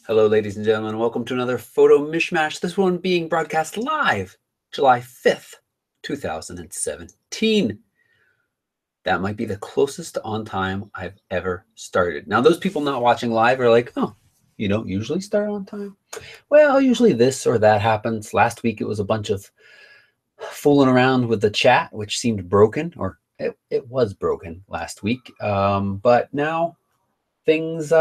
Hello, ladies and gentlemen. Welcome to another photo mishmash. This one being broadcast live July 5th, 2017. That might be the closest to on time I've ever started. Now, those people not watching live are like, oh, you don't usually start on time? Well, usually this or that happens. Last week, it was a bunch of fooling around with the chat, which seemed broken, or it was broken last week. But now things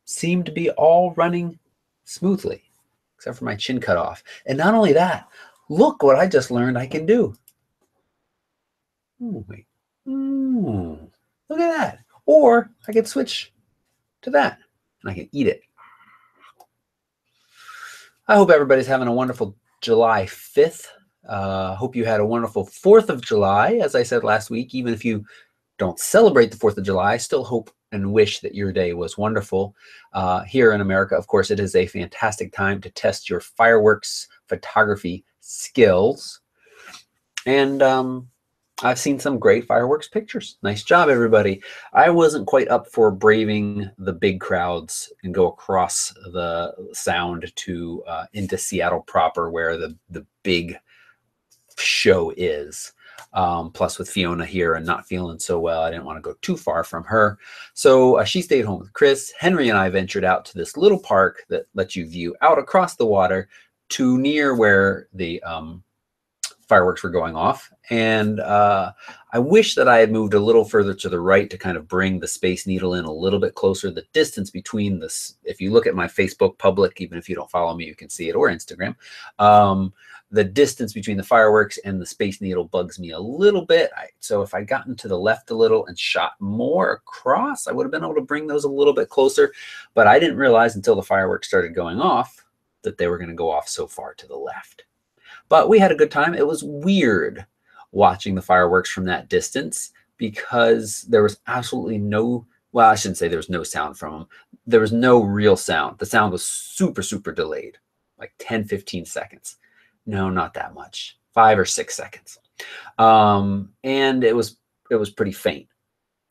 seem to be all running smoothly, except for my chin cut off. And not only that, look what I just learned I can do. Ooh, wait. Look at that. Or I could switch to that and I can eat it. I hope everybody's having a wonderful July 5th. Hope you had a wonderful 4th of July. As I said last week, even if you don't celebrate the 4th of July, I still hope and wish that your day was wonderful. Here in America, of course, it is a fantastic time to test your fireworks photography skills. And I've seen some great fireworks pictures. Nice job, everybody. I wasn't quite up for braving the big crowds and go across the sound to into Seattle proper, where the big show is. Plus with Fiona here and not feeling so well, I didn't want to go too far from her. So she stayed home with Chris. Henry and I ventured out to this little park that lets you view out across the water to near where the fireworks were going off. And I wish that I had moved a little further to the right to kind of bring the Space Needle in a little bit closer. The distance between this, if you look at my Facebook public, even if you don't follow me, you can see it, or Instagram. The distance between the fireworks and the Space Needle bugs me a little bit. So if I'd gotten to the left a little and shot more across, I would have been able to bring those a little bit closer. But I didn't realize until the fireworks started going off that they were going to go off so far to the left. But we had a good time. It was weird watching the fireworks from that distance because there was absolutely no, well, I shouldn't say there was no sound from them. There was no real sound. The sound was super, super delayed, like 10, 15 seconds. No, not that much, 5 or 6 seconds. And it was pretty faint.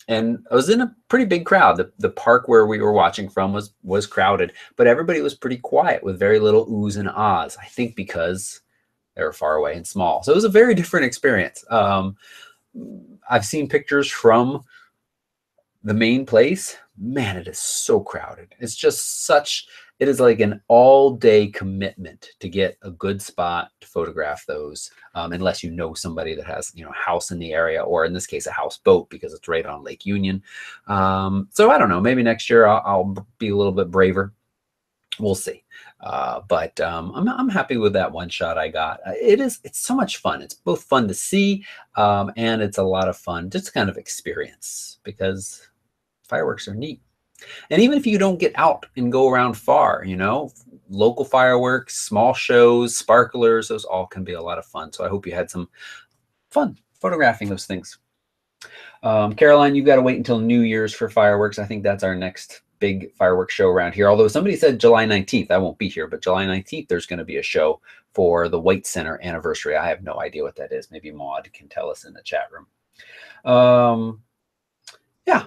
And I was in a pretty big crowd. The park where we were watching from was crowded, but everybody was pretty quiet with very little oohs and ahs, I think because they were far away and small. So it was a very different experience. I've seen pictures from the main place. Man, it is so crowded. It's just such, it is like an all-day commitment to get a good spot to photograph those, unless you know somebody that has, a house in the area, or in this case, a houseboat, because it's right on Lake Union. So I don't know, maybe next year I'll be a little bit braver. We'll see. But I'm happy with that one shot I got. It's so much fun. It's both fun to see, and it's a lot of fun just to kind of experience, because fireworks are neat. And even if you don't get out and go around far, local fireworks, small shows, sparklers, those all can be a lot of fun. So I hope you had some fun photographing those things. Caroline, you've got to wait until New Year's for fireworks. I think that's our next big fireworks show around here. Although somebody said July 19th, I won't be here, but July 19th, there's going to be a show for the White Center anniversary. I have no idea what that is. Maybe Maud can tell us in the chat room. Yeah,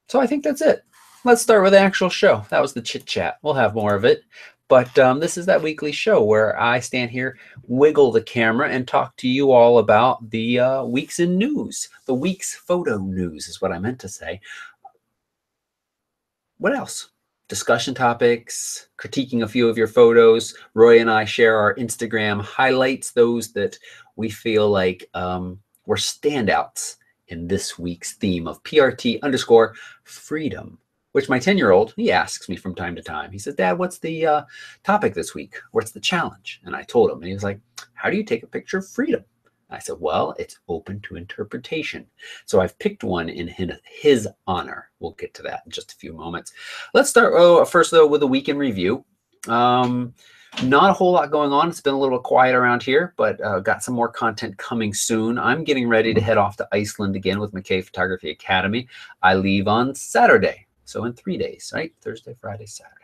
so I think that's it. Let's start with the actual show. That was the chit chat. We'll have more of it. But this is that weekly show where I stand here, wiggle the camera, and talk to you all about the week's in news. The week's photo news is what I meant to say. What else? Discussion topics, critiquing a few of your photos. Roy and I share our Instagram highlights, those that we feel like were standouts in this week's theme of PRT_freedom, which my 10-year-old, he asks me from time to time. He says, Dad, what's the topic this week? What's the challenge? And I told him, and he was like, how do you take a picture of freedom? I said, well, it's open to interpretation. So I've picked one in his honor. We'll get to that in just a few moments. Let's start first, though, with a week in review. Not a whole lot going on. It's been a little quiet around here, but got some more content coming soon. I'm getting ready to head off to Iceland again with McKay Photography Academy. I leave on Saturday. So in 3 days, right? Thursday, Friday, Saturday.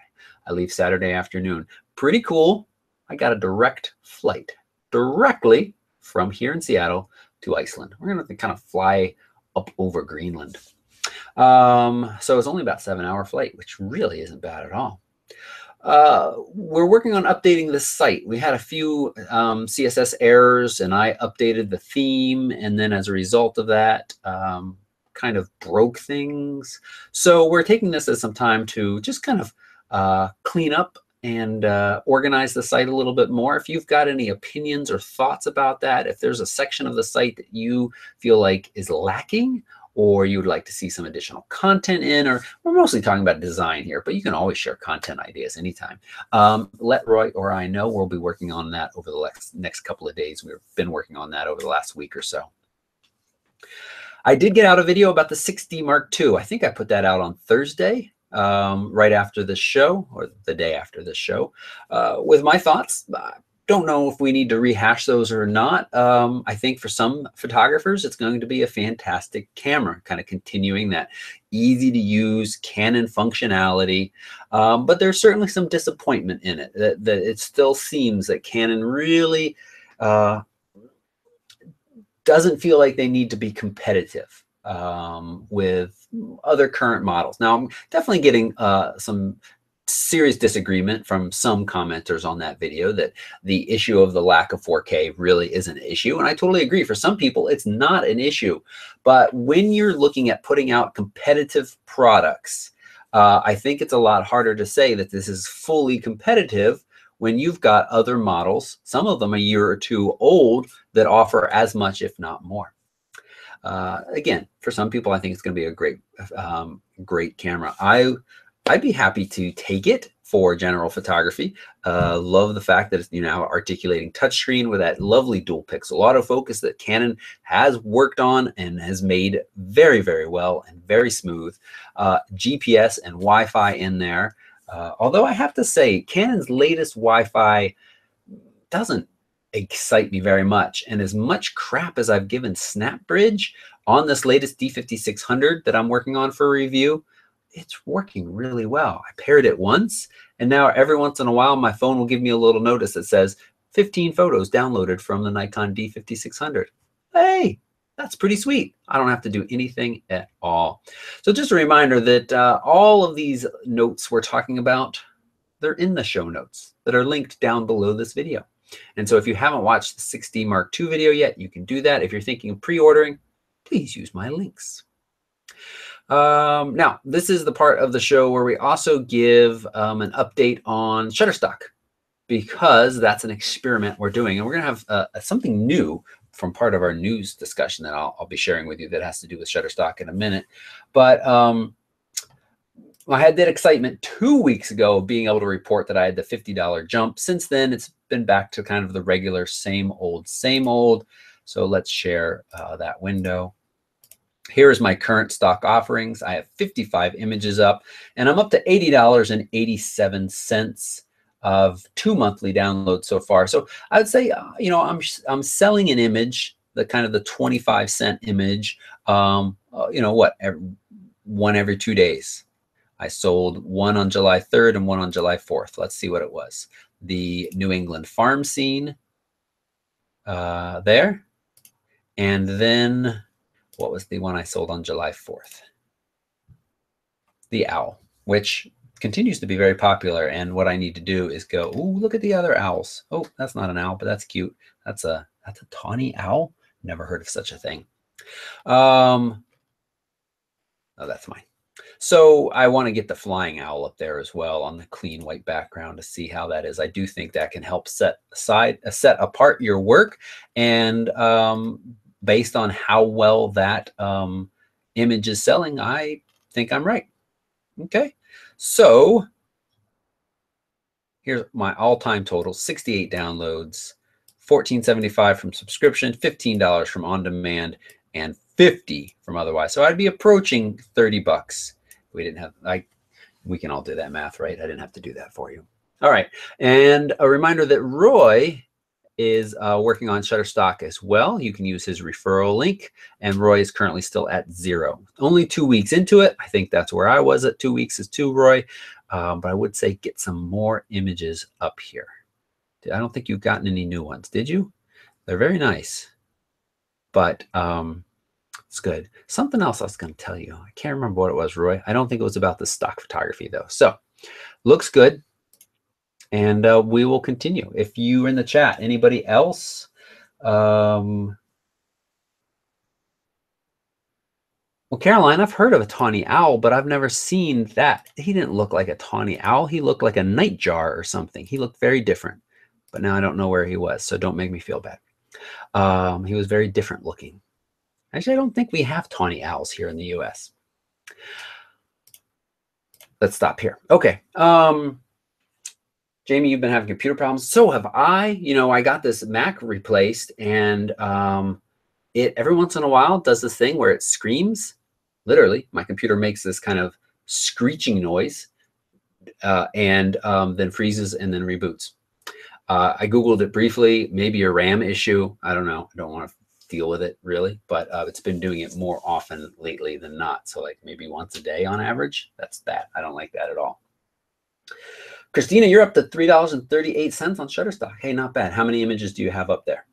I leave Saturday afternoon. Pretty cool. I got a direct flight directly from here in Seattle to Iceland. We're going to kind of fly up over Greenland. So it's only about a 7-hour flight, which really isn't bad at all. We're working on updating the site. We had a few CSS errors, and I updated the theme, and then as a result of that, kind of broke things. So we're taking this as some time to just kind of clean up and organize the site a little bit more. If you've got any opinions or thoughts about that, if there's a section of the site that you feel like is lacking, or you would like to see some additional content in, or we're mostly talking about design here, but you can always share content ideas anytime. Let Roy or I know. We'll be working on that over the next couple of days. We've been working on that over the last week or so. I did get out a video about the 6D Mark II. I think I put that out on Thursday, right after this show, or the day after this show, with my thoughts. Don't know if we need to rehash those or not. I think for some photographers, it's going to be a fantastic camera, kind of continuing that easy to use Canon functionality. But there's certainly some disappointment in it, that it still seems that Canon really doesn't feel like they need to be competitive with other current models. Now, I'm definitely getting some serious disagreement from some commenters on that video that the issue of the lack of 4K really is an issue. And I totally agree. For some people, it's not an issue. But when you're looking at putting out competitive products, I think it's a lot harder to say that this is fully competitive when you've got other models, some of them a year or two old, that offer as much, if not more. Again, for some people, I think it's going to be a great camera. I'd be happy to take it for general photography. Love the fact that it's now articulating touchscreen with that lovely dual pixel autofocus that Canon has worked on and has made very, very well and very smooth. GPS and Wi-Fi in there. Although I have to say, Canon's latest Wi-Fi doesn't excite me very much. And as much crap as I've given SnapBridge on this latest D5600 that I'm working on for review, it's working really well. I paired it once, and now every once in a while, my phone will give me a little notice that says 15 photos downloaded from the Nikon D5600. Hey, that's pretty sweet. I don't have to do anything at all. So just a reminder that all of these notes we're talking about, they're in the show notes that are linked down below this video. And so if you haven't watched the 6D Mark II video yet, you can do that. If you're thinking of pre-ordering, please use my links. Now, this is the part of the show where we also give an update on Shutterstock, because that's an experiment we're doing. And we're going to have something new from part of our news discussion that I'll be sharing with you that has to do with Shutterstock in a minute. But I had that excitement 2 weeks ago of being able to report that I had the $50 jump. Since then, it's been back to kind of the regular same old, same old. So let's share that window. Here is my current stock offerings. I have 55 images up, and I'm up to $80.87 of 2 monthly downloads so far. So I would say, you know, I'm selling an image, the kind of the 25-cent image, you know, what, one every 2 days. I sold one on July 3rd and one on July 4th. Let's see what it was. The New England farm scene there. And then what was the one I sold on July 4th? The owl, which continues to be very popular. And what I need to do is go, ooh, look at the other owls. Oh, that's not an owl, but that's cute. That's a tawny owl. Never heard of such a thing. Oh, that's mine. So I want to get the flying owl up there as well on the clean white background to see how that is. I do think that can help set apart your work, and based on how well that image is selling, I think I'm right. Okay, so here's my all-time total: 68 downloads, $14.75 from subscription, $15 from on-demand, and $50 from otherwise. So I'd be approaching 30 bucks. We didn't have, we can all do that math, right? I didn't have to do that for you. All right. And a reminder that Roy is working on Shutterstock as well. You can use his referral link, and Roy is currently still at 0. Only 2 weeks into it. I think that's where I was at 2 weeks is too, Roy. But I would say get some more images up here. I don't think you've gotten any new ones, did you? They're very nice. But it's good. Something else I was going to tell you. I can't remember what it was, Roy. I don't think it was about the stock photography, though. So looks good. And we will continue. If you're in the chat, anybody else? Well, Caroline, I've heard of a tawny owl, but I've never seen that. He didn't look like a tawny owl. He looked like a nightjar or something. He looked very different, but now I don't know where he was, so don't make me feel bad. He was very different looking. Actually, I don't think we have tawny owls here in the US. Let's stop here. Okay. Jamie, you've been having computer problems. So have I. You know, I got this Mac replaced, and it every once in a while does this thing where it screams. Literally, my computer makes this kind of screeching noise, and then freezes and then reboots. I Googled it briefly, maybe a RAM issue. I don't know. I don't want to deal with it really, but it's been doing it more often lately than not. So like maybe once a day on average. That's that. I don't like that at all. Christina, you're up to $3.38 on Shutterstock. Hey, not bad. How many images do you have up there?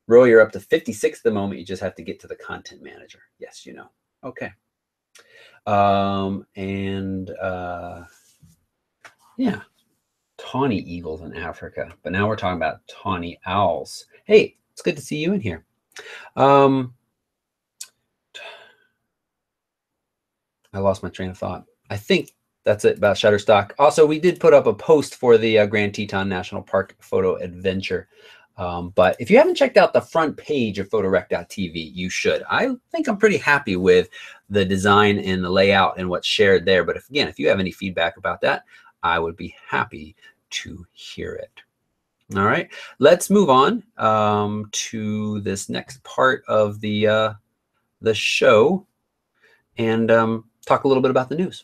Roy, you're up to 56 at the moment. You just have to get to the content manager. Yes, you know. Okay. Yeah, tawny eagles in Africa. But now we're talking about tawny owls. Hey, it's good to see you in here. I lost my train of thought. I think that's it about Shutterstock. Also, we did put up a post for the Grand Teton National Park photo adventure. But if you haven't checked out the front page of photorec.tv, you should. I think I'm pretty happy with the design and the layout and what's shared there. But if you have any feedback about that, I would be happy to hear it. All right, let's move on to this next part of the show and talk a little bit about the news.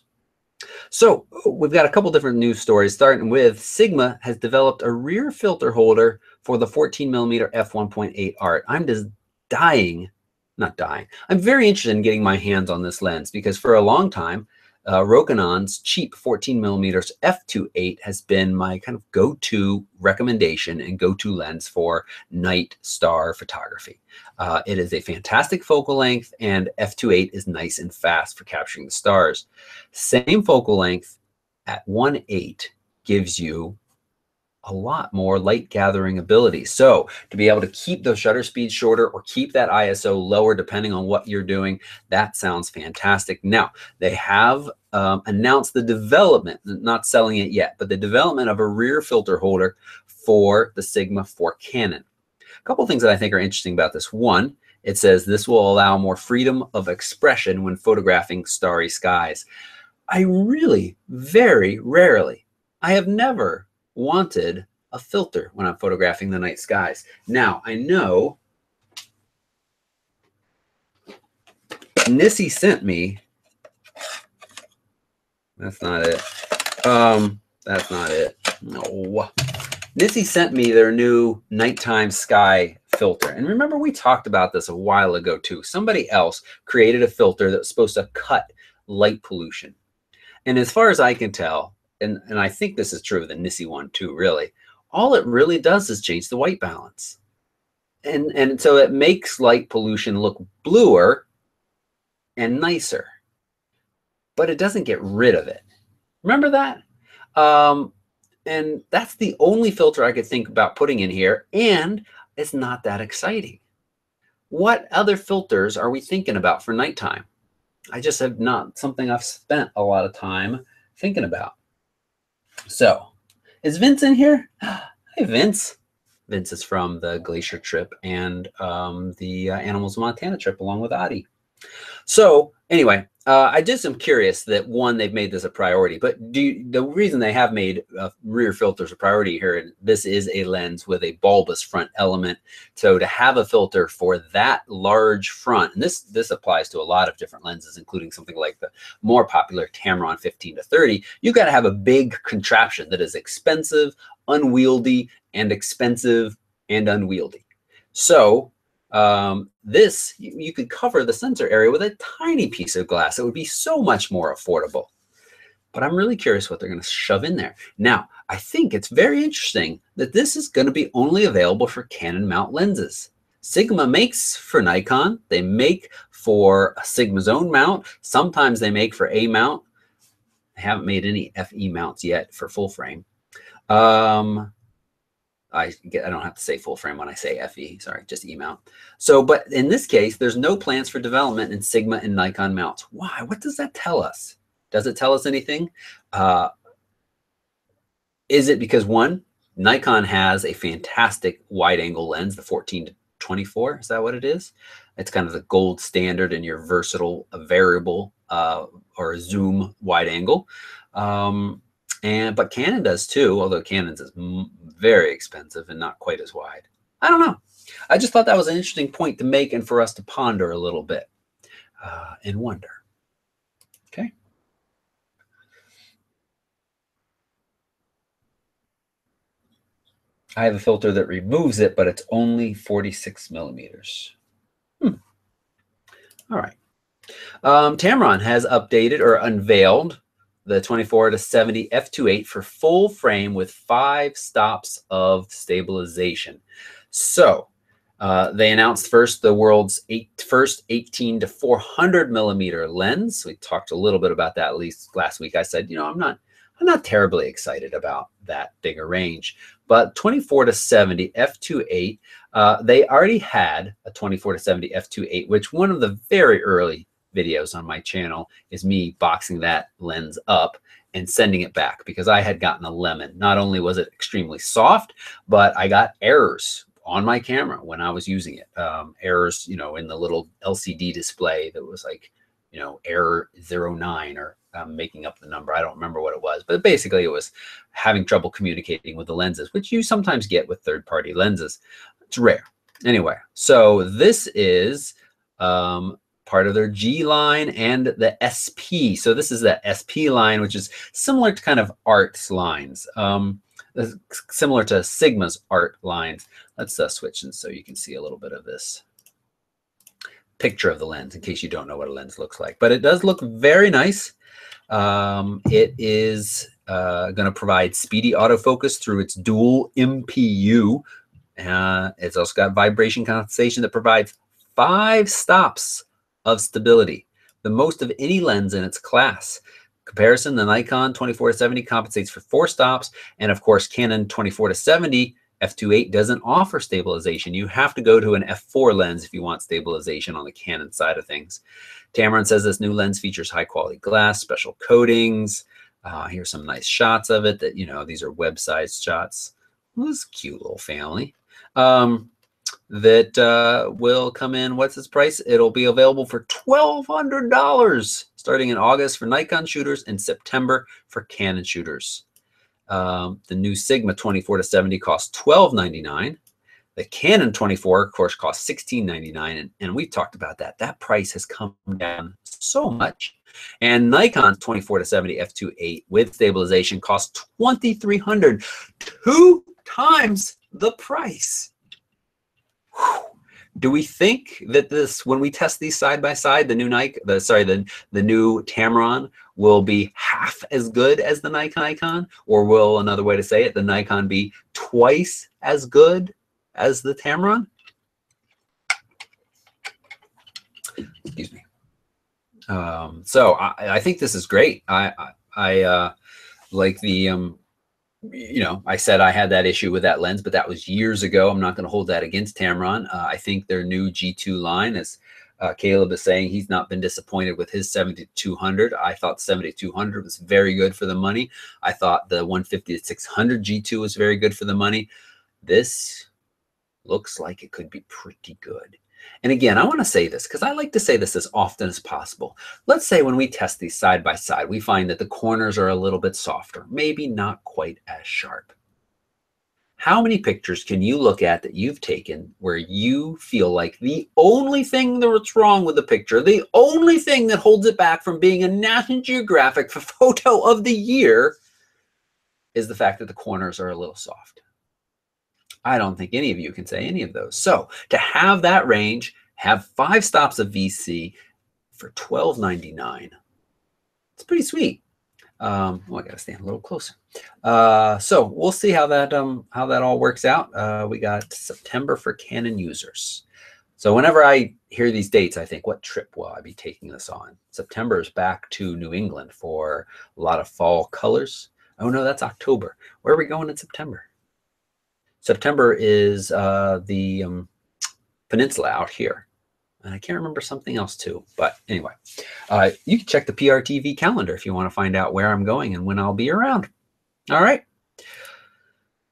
So we've got a couple different news stories, starting with Sigma has developed a rear filter holder for the 14mm f1.8 art. I'm just not dying. I'm very interested in getting my hands on this lens because for a long time, Rokinon's cheap 14mm f2.8 has been my kind of go-to recommendation and go-to lens for night star photography. It is a fantastic focal length, and f2.8 is nice and fast for capturing the stars. Same focal length at 1.8 gives you a lot more light gathering ability. So to be able to keep the shutter speed shorter or keep that ISO lower, depending on what you're doing, that sounds fantastic. Now, they have announced the development, not selling it yet, but the development of a rear filter holder for the Sigma for Canon. A couple of things that I think are interesting about this. One, it says this will allow more freedom of expression when photographing starry skies. I really, very rarely, I have never wanted a filter when I'm photographing the night skies. Now, I know Nissy sent me, that's not it. That's not it. No. Nissy sent me their new nighttime sky filter. And remember, we talked about this a while ago too. Somebody else created a filter that was supposed to cut light pollution. And as far as I can tell, and I think this is true of the Nissy one too, really, all it really does is change the white balance. And so it makes light pollution look bluer and nicer, but it doesn't get rid of it. Remember that? And that's the only filter I could think about putting in here, and it's not that exciting. What other filters are we thinking about for nighttime? I just have not something I've spent a lot of time thinking about. So, is Vince in here? Hey, Vince. Vince is from the Glacier trip and the Animals of Montana trip along with Adi. So anyway, I just am curious that one, they've made this a priority, but the reason they have made rear filters a priority here, and this is a lens with a bulbous front element. So to have a filter for that large front, and this applies to a lot of different lenses, including something like the more popular Tamron 15-30, you've got to have a big contraption that is expensive, unwieldy, and expensive and unwieldy. So this, you could cover the sensor area with a tiny piece of glass. It would be so much more affordable. But I'm really curious what they're going to shove in there. Now, I think it's very interesting that this is going to be only available for Canon mount lenses. Sigma makes for Nikon. They make for a Sigma's own mount. Sometimes they make for A mount. They haven't made any FE mounts yet for full frame. I don't have to say full frame when I say FE, sorry, just E mount. So, but in this case, there's no plans for development in Sigma and Nikon mounts. Why? What does that tell us? Does it tell us anything? Is it because one, Nikon has a fantastic wide angle lens, the 14 to 24, is that what it is? It's kind of the gold standard in your versatile variable or zoom wide angle. But Canon does too, although Canon's is very expensive and not quite as wide. I don't know. I just thought that was an interesting point to make and for us to ponder a little bit and wonder. Okay. I have a filter that removes it, but it's only 46 millimeters. All right. Tamron has updated or unveiled the 24 to 70 f2.8 for full frame with 5 stops of stabilization. So they announced first the world's first 18 to 400 millimeter lens. We talked a little bit about that at least last week. I said, you know, I'm not terribly excited about that bigger range, but 24 to 70 f2.8, they already had a 24 to 70 f2.8, which one of the very early videos on my channel is me boxing that lens up and sending it back because I had gotten a lemon. Not only was it extremely soft, but I got errors on my camera when I was using it. Errors, you know, in the little LCD display that was like, you know, error 09 or I'm making up the number. I don't remember what it was, but basically it was having trouble communicating with the lenses, which you sometimes get with third-party lenses. It's rare. Anyway, so this is part of their G line and the SP. So this is the SP line, which is similar to kind of Art's lines, similar to Sigma's Art lines. Let's switch in so you can see a little bit of this picture of the lens in case you don't know what a lens looks like. But it does look very nice. It is going to provide speedy autofocus through its dual MPU. It's also got vibration compensation that provides 5 stops of stability, the most of any lens in its class. Comparison, the Nikon 24 to 70 compensates for 4 stops, and of course Canon 24 to 70 f2.8 doesn't offer stabilization. You have to go to an f4 lens if you want stabilization on the Canon side of things. Tamron says this new lens features high quality glass, special coatings. Here's some nice shots of it that, you know, these are web-sized shots. Well, this is a cute little family. That will come in, what's its price? It'll be available for $1,200 starting in August for Nikon shooters and September for Canon shooters. The new Sigma 24 to 70 costs $12.99. The Canon 24, of course, costs $16.99, and we've talked about that. That price has come down so much. And Nikon 24 to 70 f2.8 with stabilization costs $2,300, 2 times the price. Whew. Do we think that this, when we test these side by side, the new the new Tamron will be half as good as the Nikon, or will, another way to say it, the Nikon be twice as good as the Tamron? Excuse me. So I think this is great. I like the you know, I said I had that issue with that lens, but that was years ago. I'm not going to hold that against Tamron. I think their new G2 line, as Caleb is saying, he's not been disappointed with his 7200. I thought 7200 was very good for the money. I thought the 150 to 600 G2 was very good for the money. This looks like it could be pretty good. And again, I want to say this because I like to say this as often as possible. Let's say when we test these side by side, we find that the corners are a little bit softer, maybe not quite as sharp. How many pictures can you look at that you've taken where you feel like the only thing that's wrong with the picture, the only thing that holds it back from being a National Geographic Photo of the Year is the fact that the corners are a little soft? I don't think any of you can say any of those. So to have that range, have 5 stops of VC for $12.99, it's pretty sweet. Oh, I gotta stand a little closer. So we'll see how that all works out. We got September for Canon users. So whenever I hear these dates, I think, what trip will I be taking this on? September is back to New England for a lot of fall colors. Oh no, that's October. Where are we going in September? September is the peninsula out here. And I can't remember something else too. But anyway, you can check the PRTV calendar if you want to find out where I'm going and when I'll be around. All right.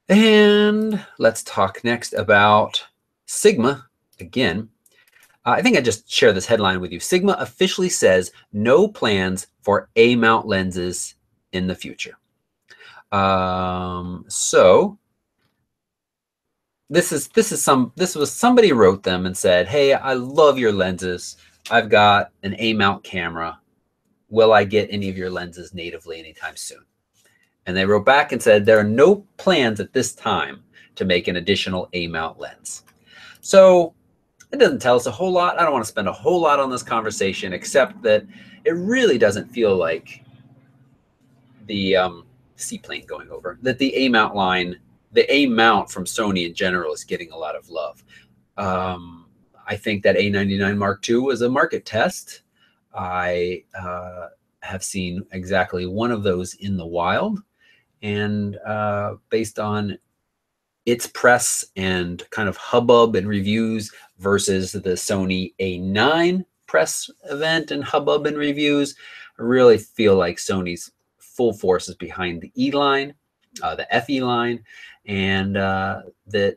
And let's talk next about Sigma again. I think I just share this headline with you. Sigma officially says no plans for A-mount lenses in the future. So this was somebody wrote them and said, "Hey, I love your lenses. I've got an A-mount camera. Will I get any of your lenses natively anytime soon?" And they wrote back and said there are no plans at this time to make an additional A-mount lens. So it doesn't tell us a whole lot. I don't want to spend a whole lot on this conversation, except that it really doesn't feel like the seaplane going over, that the A-mount line, the A-mount from Sony in general is getting a lot of love. I think that A99 Mark II was a market test. I have seen exactly one of those in the wild. And based on its press and kind of hubbub and reviews versus the Sony A9 press event and hubbub and reviews, I really feel like Sony's full force is behind the E line, the FE line, and that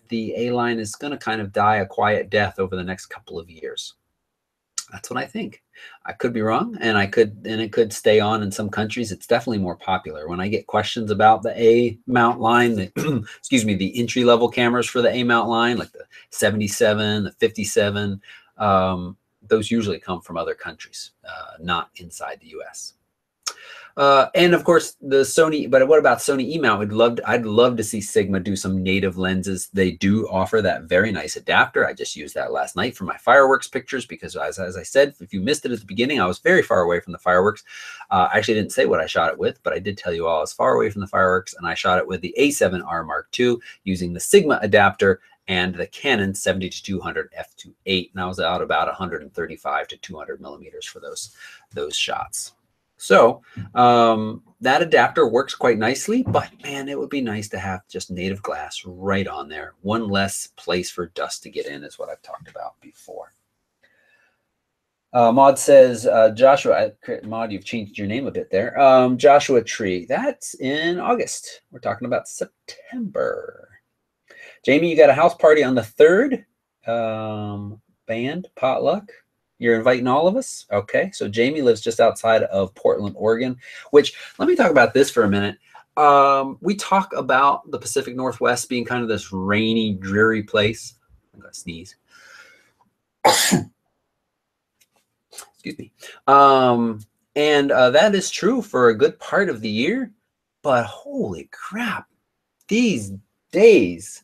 the A line is going to kind of die a quiet death over the next couple of years. That's what I think. I could be wrong, and it could stay on in some countries. It's definitely more popular. When I get questions about the A mount line, excuse me, the entry level cameras for the A mount line, like the 77, the 57, those usually come from other countries, not inside the US. And of course the Sony, but what about Sony E-mount? I'd love to see Sigma do some native lenses. They do offer that very nice adapter. I just used that last night for my fireworks pictures because as I said, if you missed it at the beginning, I was very far away from the fireworks. I actually didn't say what I shot it with, but I did tell you all I was far away from the fireworks, and I shot it with the A7R Mark II using the Sigma adapter and the Canon 70-200 f2.8, and I was out about 135 to 200 millimeters for those shots. So that adapter works quite nicely, but man, it would be nice to have just native glass right on there. One less place for dust to get in is what I've talked about before. Maud says, Joshua, Maud, you've changed your name a bit there. Joshua Tree, that's in August. We're talking about September. Jamie, you got a house party on the 3rd. Band, potluck. You're inviting all of us? Okay, so Jamie lives just outside of Portland, Oregon, which, let me talk about this for a minute. We talk about the Pacific Northwest being kind of this rainy, dreary place. I'm going to sneeze. Excuse me. And that is true for a good part of the year, but holy crap, these days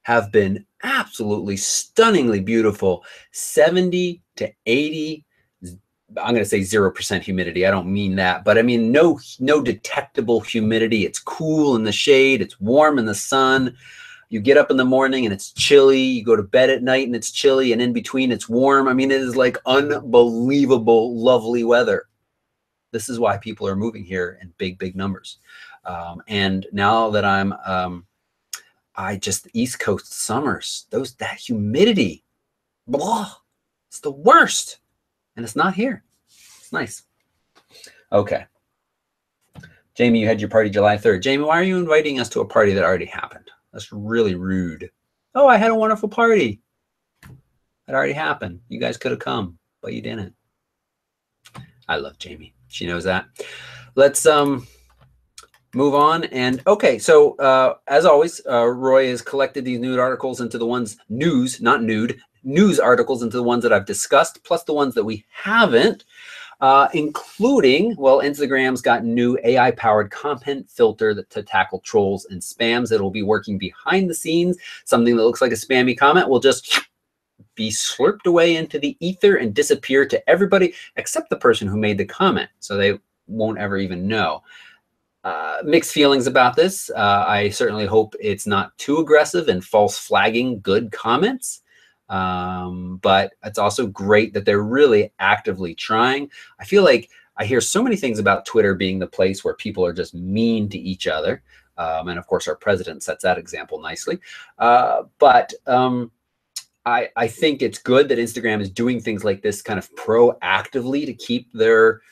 have been absolutely stunningly beautiful. 70 to 80, I'm going to say 0% humidity. I don't mean that, but I mean no detectable humidity. It's cool in the shade. It's warm in the sun. You get up in the morning and it's chilly. You go to bed at night and it's chilly, and in between it's warm. I mean, it is like unbelievable, lovely weather. This is why people are moving here in big, big numbers. And now that I'm the East Coast summers, that humidity, blah, it's the worst. And it's not here. It's nice. Okay. Jamie, you had your party July 3rd. Jamie, why are you inviting us to a party that already happened? That's really rude. Oh, I had a wonderful party. It already happened. You guys could have come, but you didn't. I love Jamie. She knows that. Let's move on. And okay, so as always, Roy has collected these nude articles into the ones, news articles into the ones that I've discussed, plus the ones that we haven't, including, well, Instagram's got new AI-powered content filter to tackle trolls and spams that will be working behind the scenes. Something that looks like a spammy comment will just be slurped away into the ether and disappear to everybody except the person who made the comment, so they won't ever even know. Mixed feelings about this. I certainly hope it's not too aggressive and false flagging good comments. But it's also great that they're really actively trying. I feel like I hear so many things about Twitter being the place where people are just mean to each other. And of course, our president sets that example nicely. But I think it's good that Instagram is doing things like this kind of proactively to keep their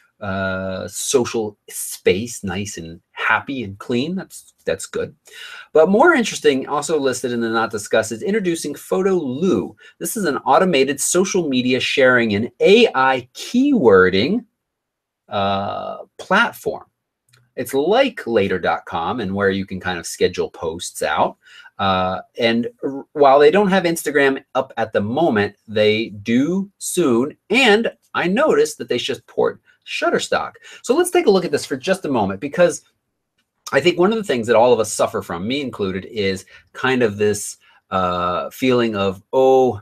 social space nice and happy and clean. That's good. But more interesting, also listed in the not discussed, is introducing Photoloo. This is an automated social media sharing and AI keywording platform. It's like later.com and where you can kind of schedule posts out. And while they don't have Instagram up at the moment, they do soon. And I noticed that they should port Shutterstock. So let's take a look at this for just a moment, because I think one of the things that all of us suffer from, me included, is kind of this feeling of, oh,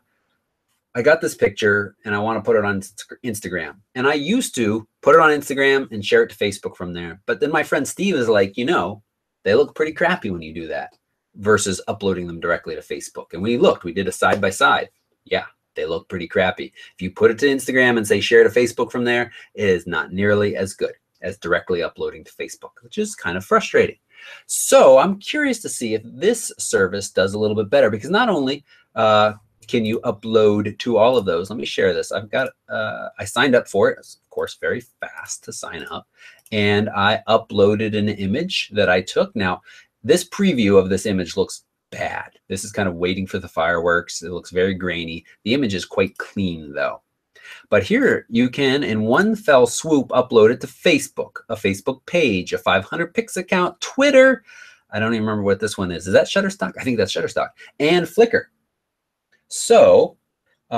I got this picture and I want to put it on Instagram. And I used to put it on Instagram and share it to Facebook from there. But then my friend Steve is like, you know, they look pretty crappy when you do that versus uploading them directly to Facebook. And we looked, we did a side by side. Yeah, they look pretty crappy. If you put it to Instagram and say share to Facebook from there, it is not nearly as good as directly uploading to Facebook, which is kind of frustrating. So I'm curious to see if this service does a little bit better, because not only can you upload to all of those. Let me share this. I've got, I signed up for it. It's, of course, very fast to sign up. And I uploaded an image that I took. Now, this preview of this image looks bad. This is kind of waiting for the fireworks. It looks very grainy. The image is quite clean, though. But here you can, in one fell swoop, upload it to Facebook, a Facebook page, a 500 pics account, Twitter. I don't even remember what this one is. Is that Shutterstock? I think that's Shutterstock. And Flickr. So, is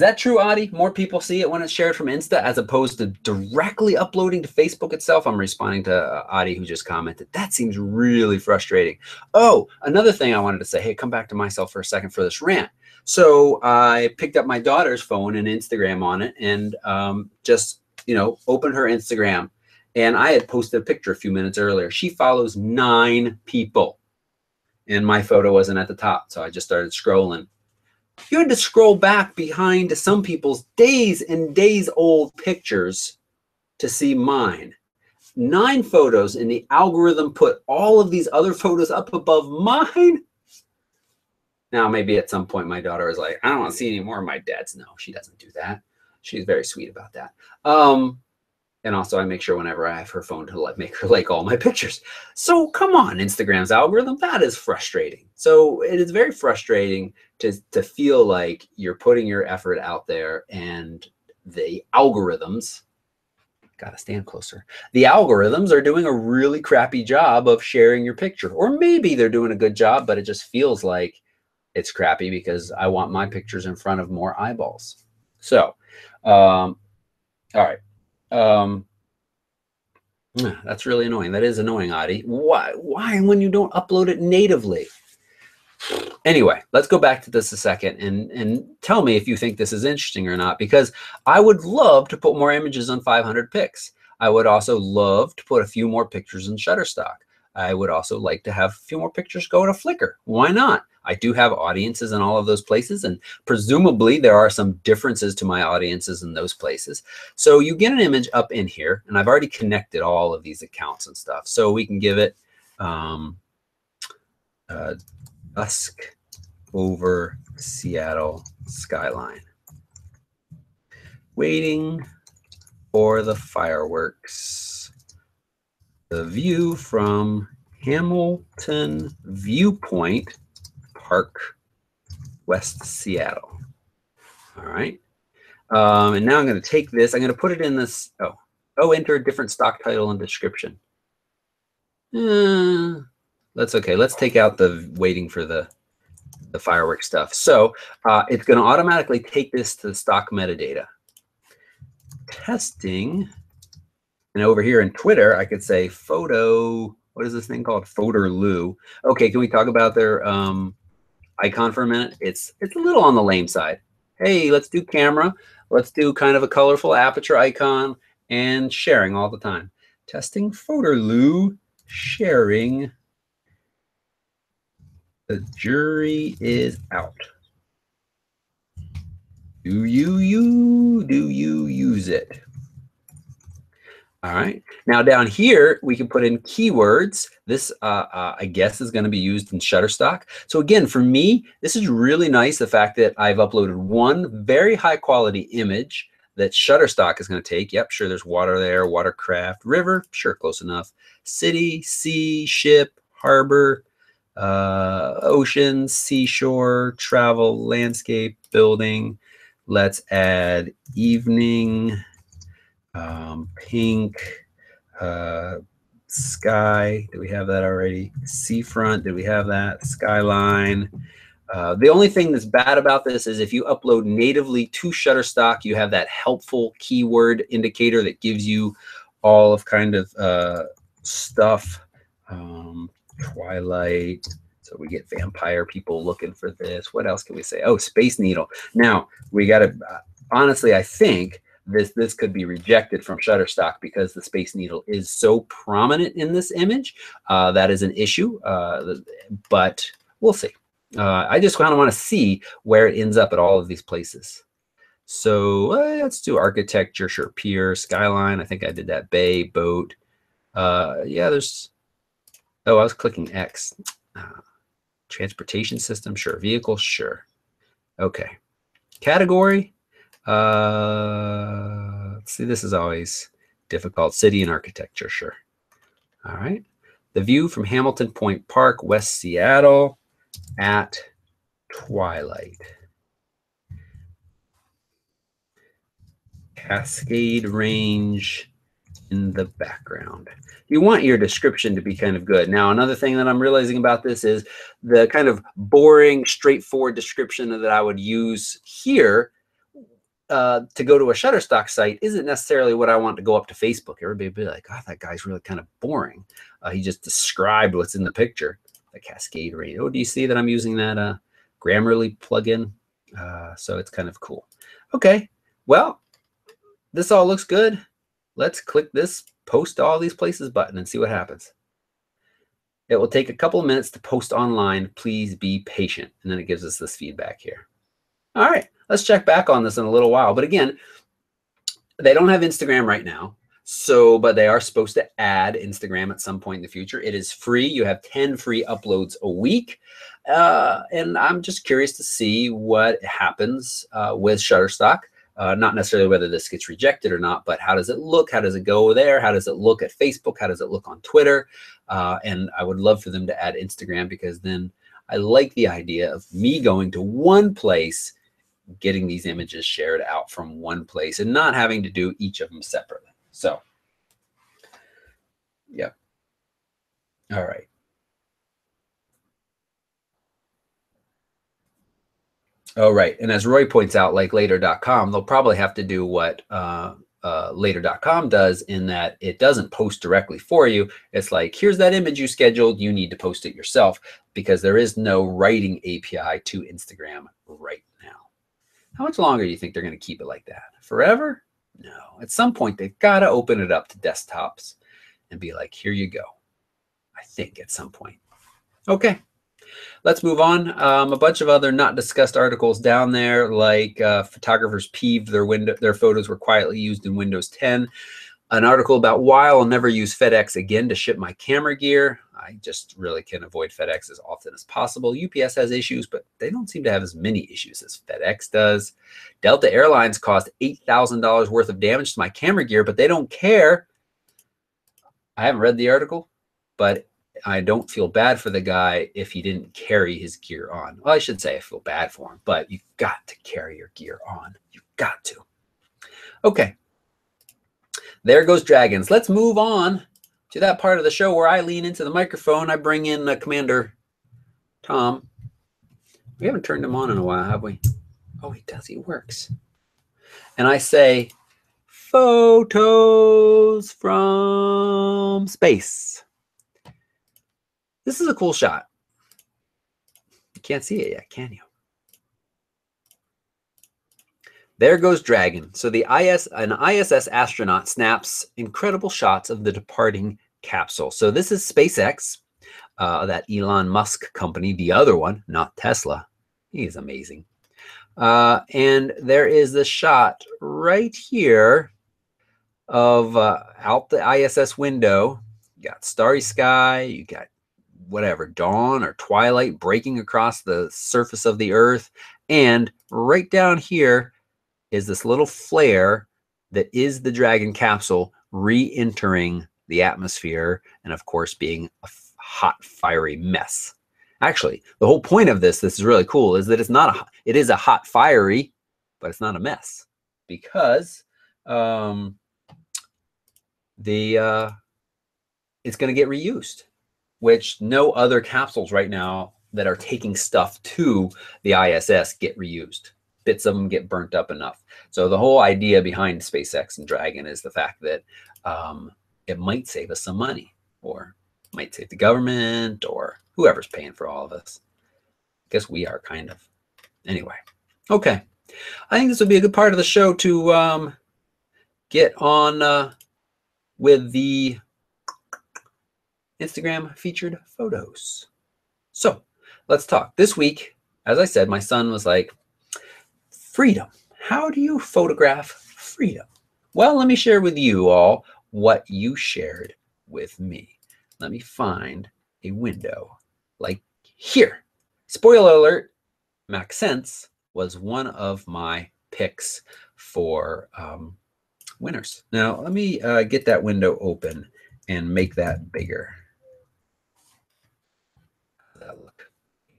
that true, Adi? More people see it when it's shared from Insta as opposed to directly uploading to Facebook itself? I'm responding to Adi, who just commented. That seems really frustrating. Oh, another thing I wanted to say. Hey, come back to myself for a second for this rant. So I picked up my daughter's phone and Instagram on it, and just, you know, opened her Instagram. And I had posted a picture a few minutes earlier. She follows 9 people. And my photo wasn't at the top, so I just started scrolling. You had to scroll back behind some people's days and days old pictures to see mine. 9 photos, and the algorithm put all of these other photos up above mine. Now, maybe at some point my daughter was like, I don't want to see any more of my dad's. No, she doesn't do that. She's very sweet about that. And also I make sure whenever I have her phone to make her like all my pictures. So come on, Instagram's algorithm, that is frustrating. So it is very frustrating to feel like you're putting your effort out there and the algorithms, gotta stand closer. The algorithms are doing a really crappy job of sharing your picture. Or maybe they're doing a good job, but it just feels like it's crappy because I want my pictures in front of more eyeballs. So, all right. That's really annoying. That is annoying, Adi. Why when you don't upload it natively? Anyway, let's go back to this a second and tell me if you think this is interesting or not, because I would love to put more images on 500 pics. I would also love to put a few more pictures in Shutterstock. I would also like to have a few more pictures go to Flickr. Why not? I do have audiences in all of those places, and presumably there are some differences to my audiences in those places. So you get an image up in here, and I've already connected all of these accounts and stuff. So we can give it dusk over Seattle skyline. Waiting for the fireworks. The view from Hamilton Viewpoint Park, West Seattle. All right. And now I'm going to take this. I'm going to put it in this. Enter a different stock title and description. That's okay. Let's take out the waiting for the fireworks stuff. So it's going to automatically take this to the stock metadata. Testing. And over here in Twitter, I could say photo. What is this thing called? Photoloo. Okay, can we talk about their icon for a minute? It's a little on the lame side. Hey, let's do camera. Let's do kind of a colorful aperture icon and sharing all the time. Testing Photoloo, sharing. The jury is out. Do you use it? All right. Now down here, we can put in keywords. This, I guess, is going to be used in Shutterstock. So again, for me, this is really nice, the fact that I've uploaded one very high quality image that Shutterstock is going to take. Yep, sure, there's water there, watercraft, river, sure, close enough. City, sea, ship, harbor, ocean, seashore, travel, landscape, building. Let's add evening. Pink, sky, do we have that already? Seafront, do we have that? Skyline. The only thing that's bad about this is if you upload natively to Shutterstock, you have that helpful keyword indicator that gives you all of kind of stuff. Twilight, so we get vampire people looking for this. What else can we say? Oh, Space Needle. Now, we got to, honestly, I think this could be rejected from Shutterstock because the Space Needle is so prominent in this image. That is an issue, but we'll see. I just kind of want to see where it ends up at all of these places. So let's do architecture, sure, pier, skyline. I think I did that, bay, boat. Yeah, there's, oh, I was clicking X. Transportation system, sure. Vehicle, sure. Okay. Category. See, this is always difficult. City and architecture, sure. All right. The view from Hamilton Point Park, West Seattle at twilight. Cascade Range in the background. You want your description to be kind of good. Now, another thing that I'm realizing about this is the kind of boring, straightforward description that I would use here to go to a Shutterstock site isn't necessarily what I want to go up to Facebook. Everybody would be like, oh, that guy's really kind of boring. He just described what's in the picture. The Cascade Range. Oh, do you see that I'm using that Grammarly plugin? So it's kind of cool. Okay, well, this all looks good. Let's click this post to all these places button and see what happens. It will take a couple of minutes to post online. Please be patient. And then it gives us this feedback here. All right, let's check back on this in a little while. But again, they don't have Instagram right now. So, but they are supposed to add Instagram at some point in the future. It is free. You have 10 free uploads a week. And I'm just curious to see what happens with Shutterstock. Not necessarily whether this gets rejected or not, but how does it look? How does it go there? How does it look at Facebook? How does it look on Twitter? And I would love for them to add Instagram, because then I like the idea of me going to one place, getting these images shared out from one place and not having to do each of them separately. So, yeah. All right. Oh, right. And as Roy points out, like later.com, they'll probably have to do what later.com does, in that it doesn't post directly for you. It's like, here's that image you scheduled. You need to post it yourself, because there is no writing API to Instagram right now. How much longer do you think they're going to keep it like that? Forever? No. At some point, they've got to open it up to desktops and be like, here you go. I think at some point. Okay. Let's move on. A bunch of other not discussed articles down there, like photographers peeved their photos were quietly used in Windows 10. An article about why I'll never use FedEx again to ship my camera gear. I just really can avoid FedEx as often as possible. UPS has issues, but they don't seem to have as many issues as FedEx does. Delta Airlines caused $8,000 worth of damage to my camera gear, but they don't care. I haven't read the article, but I don't feel bad for the guy if he didn't carry his gear on. Well, I should say I feel bad for him, but you've got to carry your gear on. You've got to. Okay. There goes dragons. Let's move on to that part of the show where I lean into the microphone. I bring in Commander Tom. We haven't turned him on in a while, have we? Oh, he does. He works. And I say, photos from space. This is a cool shot. You can't see it yet, can you? There goes Dragon. So an ISS astronaut snaps incredible shots of the departing capsule. So this is SpaceX, that Elon Musk company, the other one, not Tesla. He's amazing. And there is the shot right here of out the ISS window. You got starry sky, you got whatever, dawn or twilight breaking across the surface of the Earth. And right down here is this little flare that is the Dragon capsule re-entering the atmosphere and, of course, being a hot, fiery mess. Actually, the whole point of this is really cool, is that it is a hot, fiery, but it's not a mess, because it's going to get reused, which no other capsules right now that are taking stuff to the ISS get reused. Bits of them get burnt up enough. So the whole idea behind SpaceX and Dragon is the fact that it might save us some money, or might save the government, or whoever's paying for all of this. I guess we are, kind of. Anyway, okay. I think this would be a good part of the show to get on with the Instagram featured photos. So let's talk. This week, as I said, my son was like, freedom. How do you photograph freedom? Well, let me share with you all what you shared with me. Let me find a window like here. Spoiler alert, Maxence was one of my picks for winners. Now, let me get that window open and make that bigger. Look,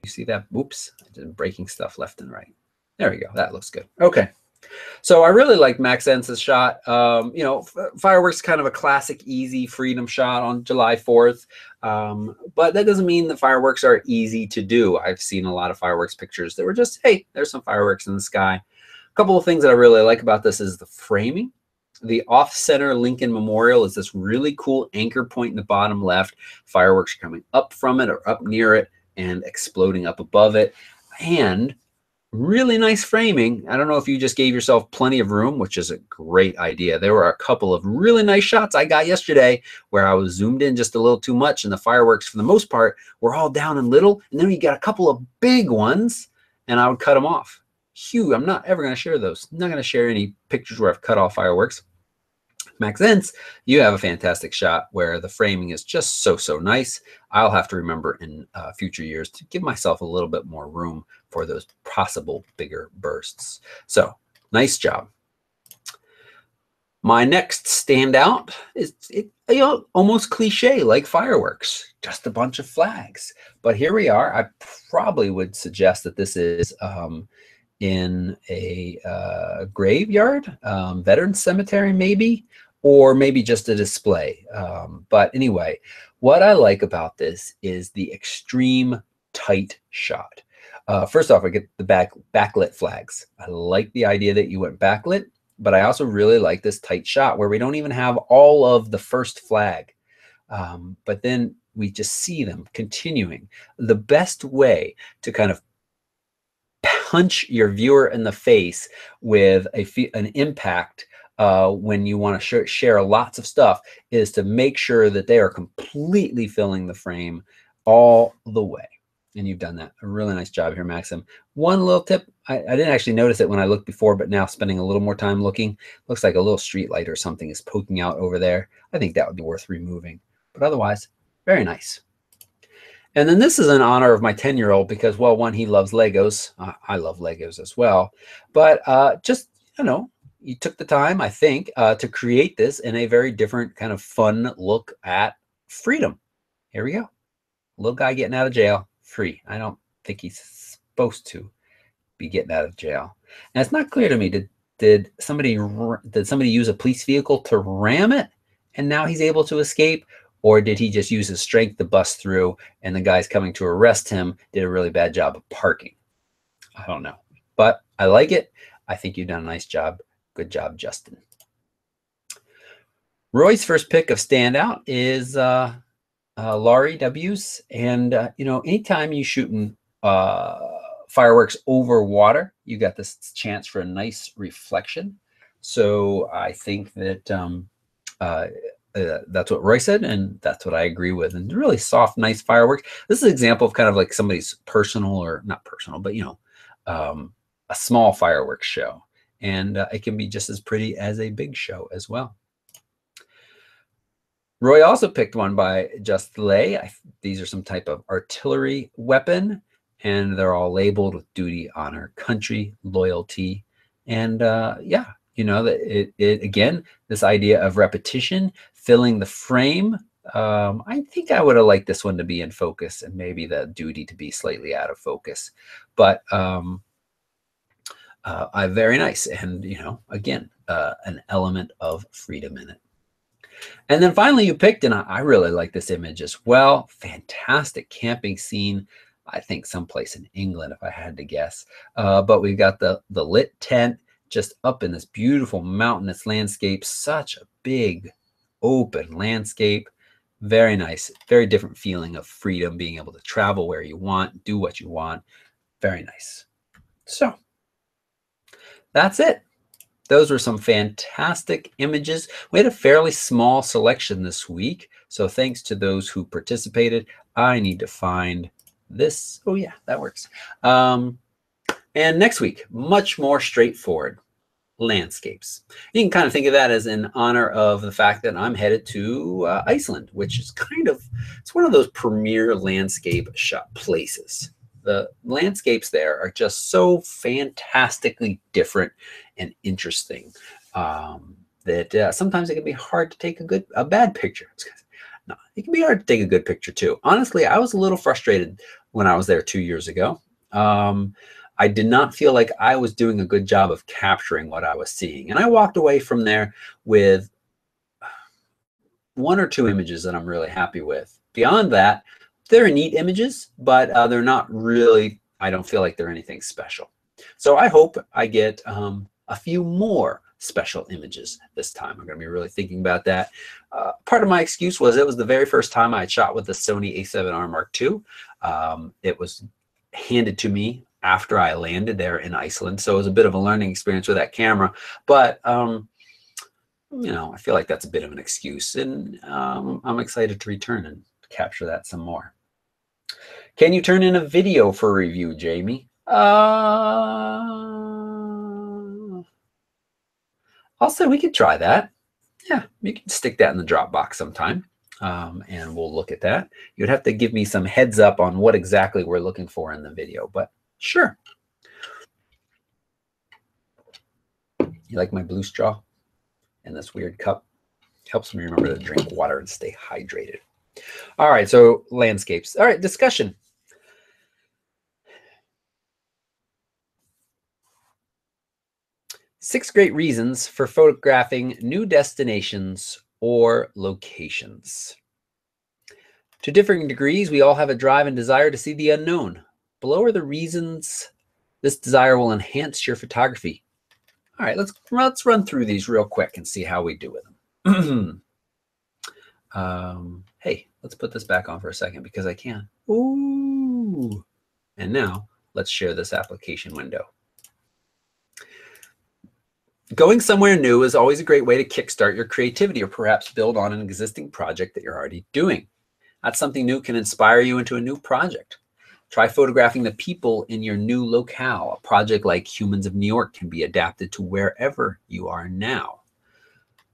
you see that? Oops, I'm just breaking stuff left and right. There we go. That looks good. Okay. So I really like Maxence's shot. You know, fireworks, kind of a classic, easy freedom shot on July 4th. But that doesn't mean the fireworks are easy to do. I've seen a lot of fireworks pictures that were just, hey, there's some fireworks in the sky. A couple of things that I really like about this is the framing. The off-center Lincoln Memorial is this really cool anchor point in the bottom left. Fireworks are coming up from it or up near it and exploding up above it. And really nice framing. I don't know if you just gave yourself plenty of room, which is a great idea. There were a couple of really nice shots I got yesterday where I was zoomed in just a little too much, and the fireworks, for the most part, were all down and little. And then you got a couple of big ones, and I would cut them off. Huge. I'm not ever going to share those. I'm not going to share any pictures where I've cut off fireworks. Maxence, you have a fantastic shot where the framing is just so nice. I'll have to remember in future years to give myself a little bit more room for those possible bigger bursts. So nice job. My next standout is almost cliche, like fireworks, just a bunch of flags. But here we are. I probably would suggest that this is in a graveyard, veterans cemetery maybe, or maybe just a display. But anyway, what I like about this is the extreme tight shot. First off, I get the backlit flags. I like the idea that you went backlit, but I also really like this tight shot where we don't even have all of the first flag. But then we just see them continuing. The best way to kind of punch your viewer in the face with an impact when you want to share lots of stuff is to make sure that they are completely filling the frame all the way. And you've done that. A really nice job here, Maxim. One little tip, I didn't actually notice it when I looked before, but now spending a little more time looking, looks like a little street light or something is poking out over there. I think that would be worth removing. But otherwise, very nice. And then this is in honor of my 10-year-old because, well, one, he loves Legos. I love Legos as well. But just, you know, you took the time, I think, to create this in a very different kind of fun look at freedom. Here we go. Little guy getting out of jail, free. I don't think he's supposed to be getting out of jail. And it's not clear to me, did somebody use a police vehicle to ram it and now he's able to escape? Or did he just use his strength to bust through and the guys coming to arrest him did a really bad job of parking? I don't know. But I like it. I think you've done a nice job. Good job, Justin. Roy's first pick of standout is Laurie W's. And, you know, anytime you're shooting fireworks over water, you got this chance for a nice reflection. So I think that that's what Roy said, and that's what I agree with. And really soft, nice fireworks. This is an example of kind of like somebody's personal, or not personal, but, you know, a small fireworks show. And it can be just as pretty as a big show as well. Roy also picked one by Just Lay. These are some type of artillery weapon, and they're all labeled with duty, honor, country, loyalty. And yeah, you know, that it again, this idea of repetition, filling the frame. I think I would have liked this one to be in focus and maybe the duty to be slightly out of focus. But very nice. And, you know, again, an element of freedom in it. And then finally you picked, and I really like this image as well. Fantastic camping scene. I think someplace in England, if I had to guess. But we've got the lit tent just up in this beautiful mountainous landscape. Such a big open landscape. Very nice. Very different feeling of freedom, being able to travel where you want, do what you want. Very nice. So that's it. Those were some fantastic images. We had a fairly small selection this week, so thanks to those who participated. I need to find this. Oh yeah, that works. And next week, much more straightforward landscapes. You can kind of think of that as in honor of the fact that I'm headed to Iceland, which is kind of, it's one of those premier landscape shot places. The landscapes there are just so fantastically different and interesting that sometimes it can be hard to take a bad picture. No, it can be hard to take a good picture too. Honestly, I was a little frustrated when I was there 2 years ago. I did not feel like I was doing a good job of capturing what I was seeing. And I walked away from there with 1 or 2 images that I'm really happy with. Beyond that, they're neat images, but they're not really, I don't feel like they're anything special. So I hope I get a few more special images this time. I'm going to be really thinking about that. Part of my excuse was it was the very first time I had shot with the Sony A7R Mark II. It was handed to me after I landed there in Iceland, so it was a bit of a learning experience with that camera. But you know, I feel like that's a bit of an excuse, and I'm excited to return and capture that some more. Can you turn in a video for review, Jamie? Also, we could try that. Yeah, you can stick that in the Dropbox sometime, and we'll look at that. You'd have to give me some heads up on what exactly we're looking for in the video, but sure. You like my blue straw and this weird cup? Helps me remember to drink water and stay hydrated. All right, so landscapes. All right, discussion. Six great reasons for photographing new destinations or locations. To differing degrees, we all have a drive and desire to see the unknown. Below are the reasons this desire will enhance your photography. All right, let's run through these real quick and see how we do with them. Hey, let's put this back on for a second because I can. Ooh. And now let's share this application window. Going somewhere new is always a great way to kickstart your creativity or perhaps build on an existing project that you're already doing. That something new can inspire you into a new project. Try photographing the people in your new locale. A project like Humans of New York can be adapted to wherever you are now.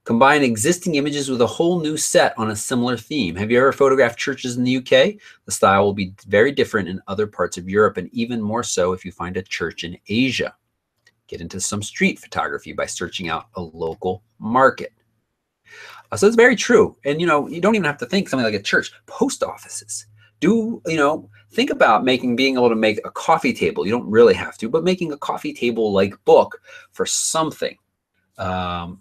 Combine existing images with a whole new set on a similar theme. Have you ever photographed churches in the UK? The style will be very different in other parts of Europe, and even more so if you find a church in Asia. Get into some street photography by searching out a local market. So it's very true. And, you know, you don't even have to think something like a church. Post offices. Do, you know, think about being able to make a coffee table. You don't really have to, but making a coffee table-like book for something.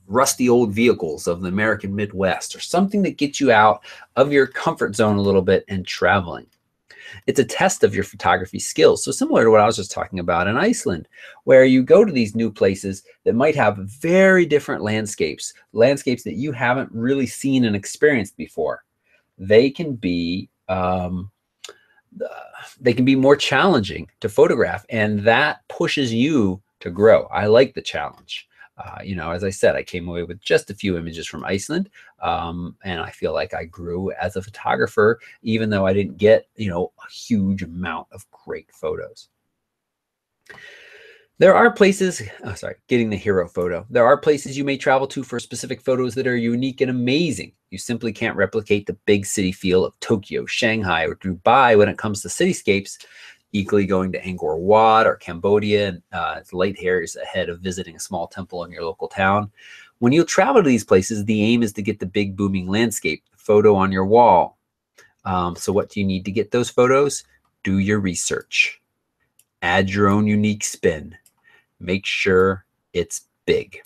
Rusty old vehicles of the American Midwest, or something that gets you out of your comfort zone a little bit and traveling. It's a test of your photography skills. So similar to what I was just talking about in Iceland, where you go to these new places that might have very different landscapes that you haven't really seen and experienced before. They can be more challenging to photograph, and that pushes you to grow. I like the challenge. You know, as I said, I came away with just a few images from Iceland, and I feel like I grew as a photographer, even though I didn't get, you know, a huge amount of great photos. There are places, oh, sorry, getting the hero photo. There are places you may travel to for specific photos that are unique and amazing. You simply can't replicate the big city feel of Tokyo, Shanghai, or Dubai when it comes to cityscapes. Equally going to Angkor Wat or Cambodia, it's light years ahead of visiting a small temple in your local town. When you travel to these places, the aim is to get the big booming landscape, photo on your wall. So what do you need to get those photos? Do your research. Add your own unique spin. Make sure it's big.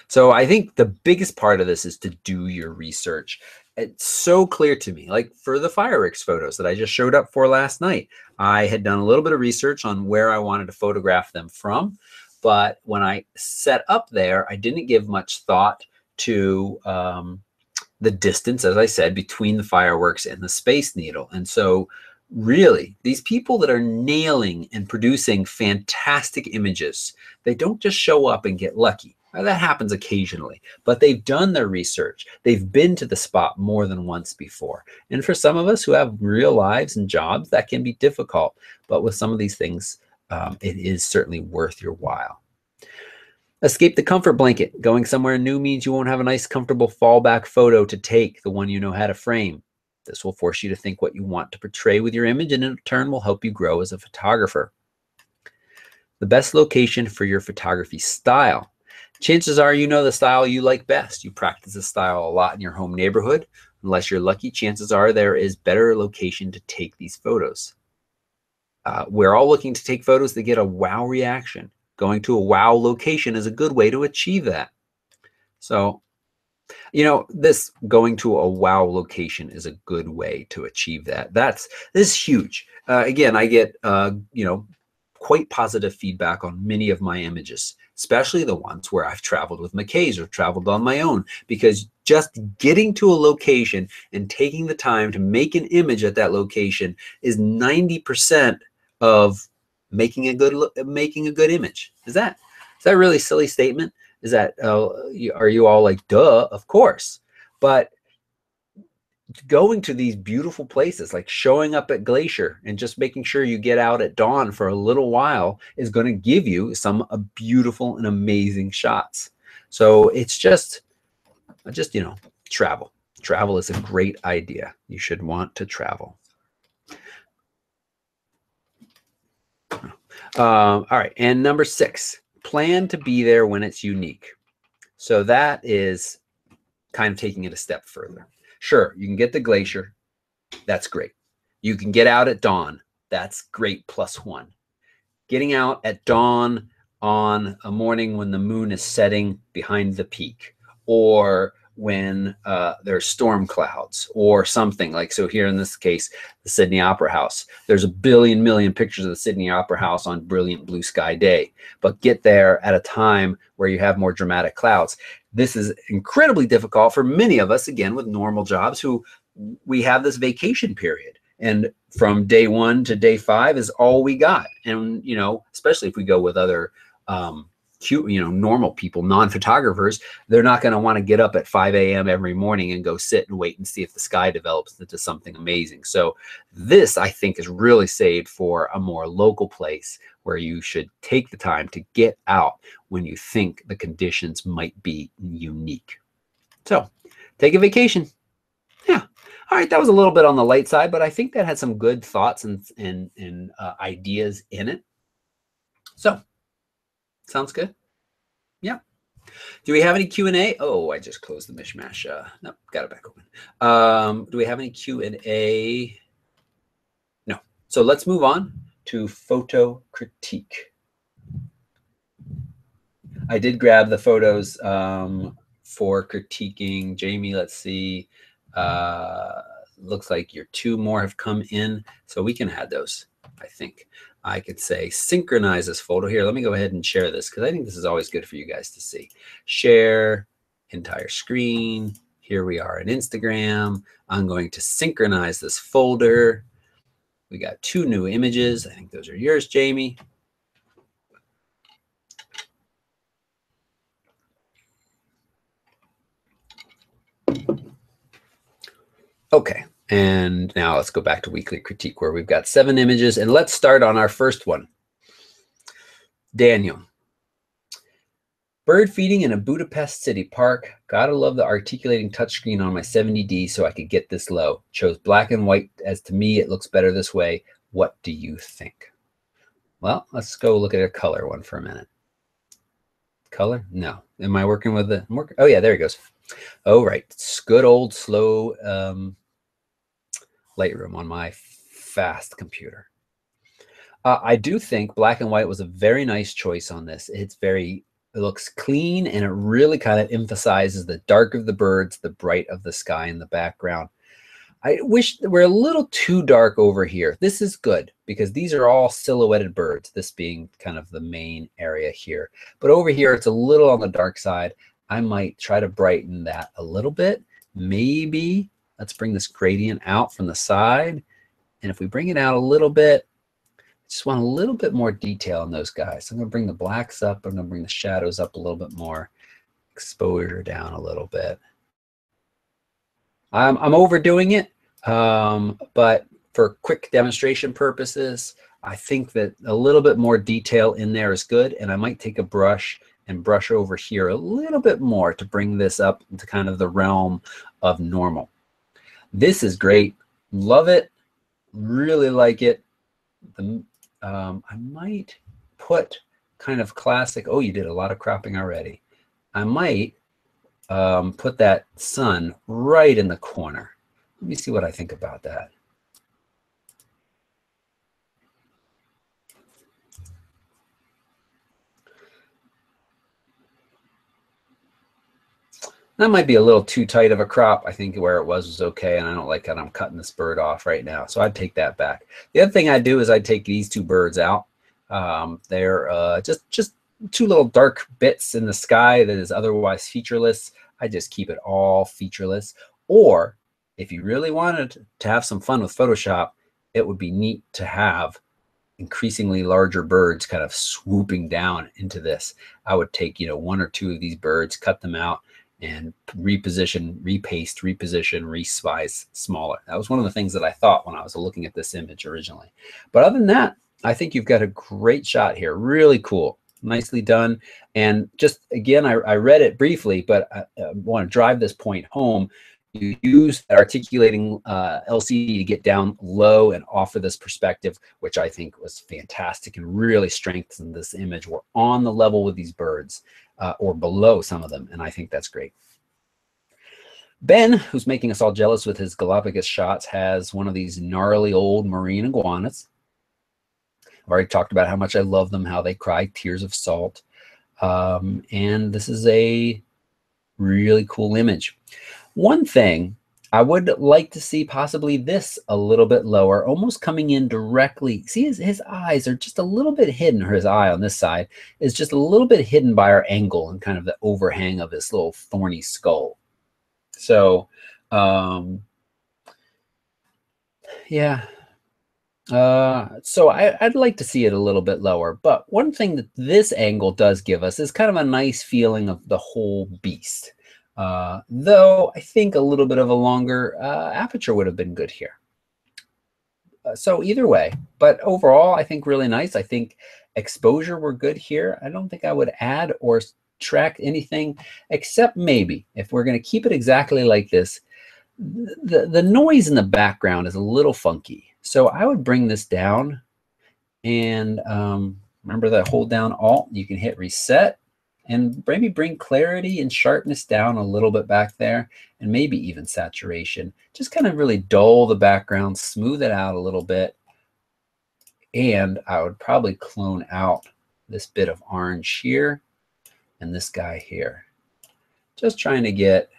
So I think the biggest part of this is to do your research. It's so clear to me, like for the fireworks photos that I just showed up for last night, I had done a little bit of research on where I wanted to photograph them from. But when I set up there, I didn't give much thought to the distance, as I said, between the fireworks and the Space Needle. And so really, these people that are nailing and producing fantastic images, they don't just show up and get lucky. Now, that happens occasionally, but they've done their research. They've been to the spot more than once before. And for some of us who have real lives and jobs, that can be difficult. But with some of these things, it is certainly worth your while. Escape the comfort blanket. Going somewhere new means you won't have a nice, comfortable fallback photo to take, the one you know how to frame. This will force you to think what you want to portray with your image, and in turn will help you grow as a photographer. The best location for your photography style. Chances are you know the style you like best. You practice the style a lot in your home neighborhood. Unless you're lucky, chances are there is better location to take these photos. We're all looking to take photos that get a wow reaction. Going to a wow location is a good way to achieve that. So, you know, this going to a wow location is a good way to achieve that. This is huge. Again, I get, you know, quite positive feedback on many of my images, especially the ones where I've traveled with McKay's or traveled on my own, because just getting to a location and taking the time to make an image at that location is 90% of making a good image. Is that a really silly statement? Is that are you all like, duh, of course? But going to these beautiful places, like showing up at Glacier and just making sure you get out at dawn for a little while, is going to give you some beautiful and amazing shots. So it's just you know, travel. Travel is a great idea. You should want to travel. All right, and number 6, plan to be there when it's unique. So that is kind of taking it a step further. Sure, you can get the Glacier. That's great. You can get out at dawn. That's great, +1. Getting out at dawn on a morning when the moon is setting behind the peak, or when there's storm clouds or something like, so here in this case, the Sydney Opera House, there's a billion million pictures of the Sydney Opera House on brilliant blue sky day, but get there at a time where you have more dramatic clouds. This is incredibly difficult for many of us, again, with normal jobs, who we have this vacation period, and from day 1 to day 5 is all we got. And, you know, especially if we go with other you know, normal people, non-photographers, they're not going to want to get up at 5 a.m. every morning and go sit and wait and see if the sky develops into something amazing. So this, I think, is really saved for a more local place where you should take the time to get out when you think the conditions might be unique. So take a vacation. Yeah. All right. That was a little bit on the light side, but I think that had some good thoughts and ideas in it. So sounds good. Yeah. Do we have any Q&A? Oh, I just closed the mishmash. No, got it back open. Do we have any Q&A? No. So let's move on to photo critique. I did grab the photos for critiquing. Jamie, let's see. Looks like your 2 more have come in, so we can add those, I think. I could say synchronize this photo here. Let me go ahead and share this, because I think this is always good for you guys to see. Share entire screen. Here we are in Instagram. I'm going to synchronize this folder. We got 2 new images. I think those are yours, Jamie. Okay. And now let's go back to weekly critique, where we've got 7 images, and let's start on our first one. Daniel. Bird feeding in a Budapest city park. Gotta love the articulating touchscreen on my 70D so I could get this low. Chose black and white as to me it looks better this way. What do you think? Well, let's go look at a color one for a minute. Color? No. Am I working with the... Oh, yeah, there he goes. Oh, right. It's good old slow Lightroom on my fast computer. I do think black and white was a very nice choice on this. It looks clean, and it really kind of emphasizes the dark of the birds, the bright of the sky in the background. I wish we're a little too dark over here. This is good because these are all silhouetted birds, this being kind of the main area here. But over here, it's a little on the dark side. I might try to brighten that a little bit. Maybe let's bring this gradient out from the side. And if we bring it out a little bit, just want a little bit more detail in those guys. So I'm going to bring the blacks up. I'm going to bring the shadows up a little bit more. Exposure down a little bit. I'm overdoing it, but for quick demonstration purposes, I think that a little bit more detail in there is good. And I might take a brush and brush over here a little bit more to bring this up into kind of the realm of normal. This is great. Love it. Really like it. I might put kind of classic. Oh, you did a lot of cropping already. I might put that sun right in the corner. Let me see what I think about that. That might be a little too tight of a crop. I think where it was okay, and I don't like that I'm cutting this bird off right now. So I'd take that back. The other thing I'd do is I'd take these two birds out. They're just two little dark bits in the sky that is otherwise featureless. I just keep it all featureless. Or if you really wanted to have some fun with Photoshop, it would be neat to have increasingly larger birds kind of swooping down into this. I would take, one or two of these birds, cut them out, and reposition, repaste, reposition, resize smaller. That was one of the things that I thought when I was looking at this image originally. But other than that, I think you've got a great shot here. Really cool. Nicely done. And just, again, I read it briefly, but I want to drive this point home. You use that articulating LCD to get down low and offer this perspective, which I think was fantastic and really strengthened this image. We're on the level with these birds. Or below some of them, and I think that's great. Ben, who's making us all jealous with his Galapagos shots, has one of these gnarly old marine iguanas. I've already talked about how much I love them, how they cry tears of salt. And this is a really cool image. One thing I would like to see possibly this a little bit lower, almost coming in directly. See, his eyes are just a little bit hidden, or his eye on this side is just a little bit hidden by our angle and kind of the overhang of this little thorny skull. So, yeah. So I'd like to see it a little bit lower. But one thing that this angle does give us is kind of a nice feeling of the whole beast. Though I think a little bit of a longer aperture would have been good here. So either way, but overall, I think really nice. I think exposure were good here. I don't think I would add or subtract anything, except maybe if we're going to keep it exactly like this, the noise in the background is a little funky. So I would bring this down, and remember that hold down Alt, you can hit reset. And maybe bring clarity and sharpness down a little bit back there, and maybe even saturation. Just kind of really dull the background, smooth it out a little bit. And I would probably clone out this bit of orange here and this guy here. Just trying to get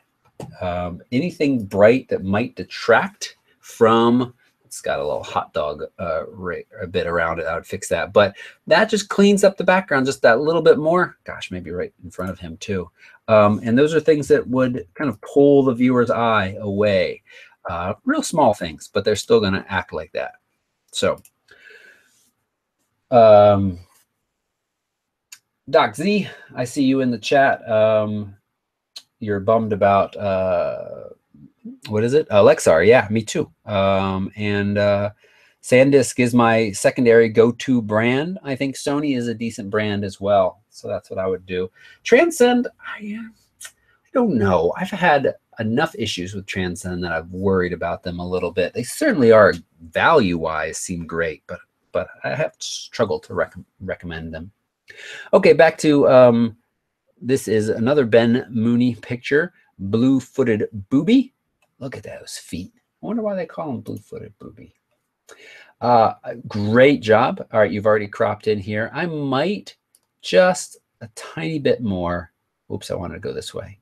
anything bright that might detract from... It's got a little hot dog a bit around it. I would fix that. But that just cleans up the background just that little bit more. Gosh, maybe right in front of him too. And those are things that would kind of pull the viewer's eye away. Real small things, but they're still going to act like that. So, Doc Z, I see you in the chat. You're bummed about... what is it? Lexar. Yeah, me too. And SanDisk is my secondary go-to brand. I think Sony is a decent brand as well. So that's what I would do. Transcend, I don't know. I've had enough issues with Transcend that I've worried about them a little bit. They certainly are, value-wise, seem great, but I have struggled to recommend them. Okay, back to this is another Ben Mooney picture, blue-footed booby. Look at those feet. I wonder why they call him blue-footed booby. Great job. All right, you've already cropped in here. I might just a tiny bit more. Oops, I wanted to go this way.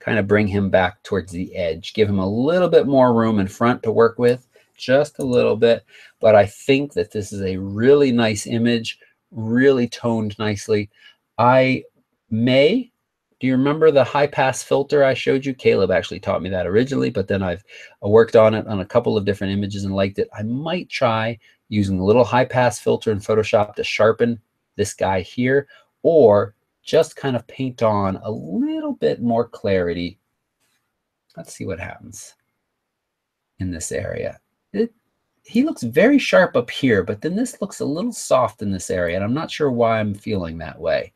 Kind of bring him back towards the edge. Give him a little bit more room in front to work with, just a little bit. But I think that this is a really nice image, really toned nicely. I may, do you remember the high pass filter I showed you? Caleb actually taught me that originally, but then I've worked on it on a couple of different images and liked it. I might try using a little high pass filter in Photoshop to sharpen this guy here, or just kind of paint on a little bit more clarity. Let's see what happens in this area. He looks very sharp up here, but then this looks a little soft in this area, and I'm not sure why I'm feeling that way,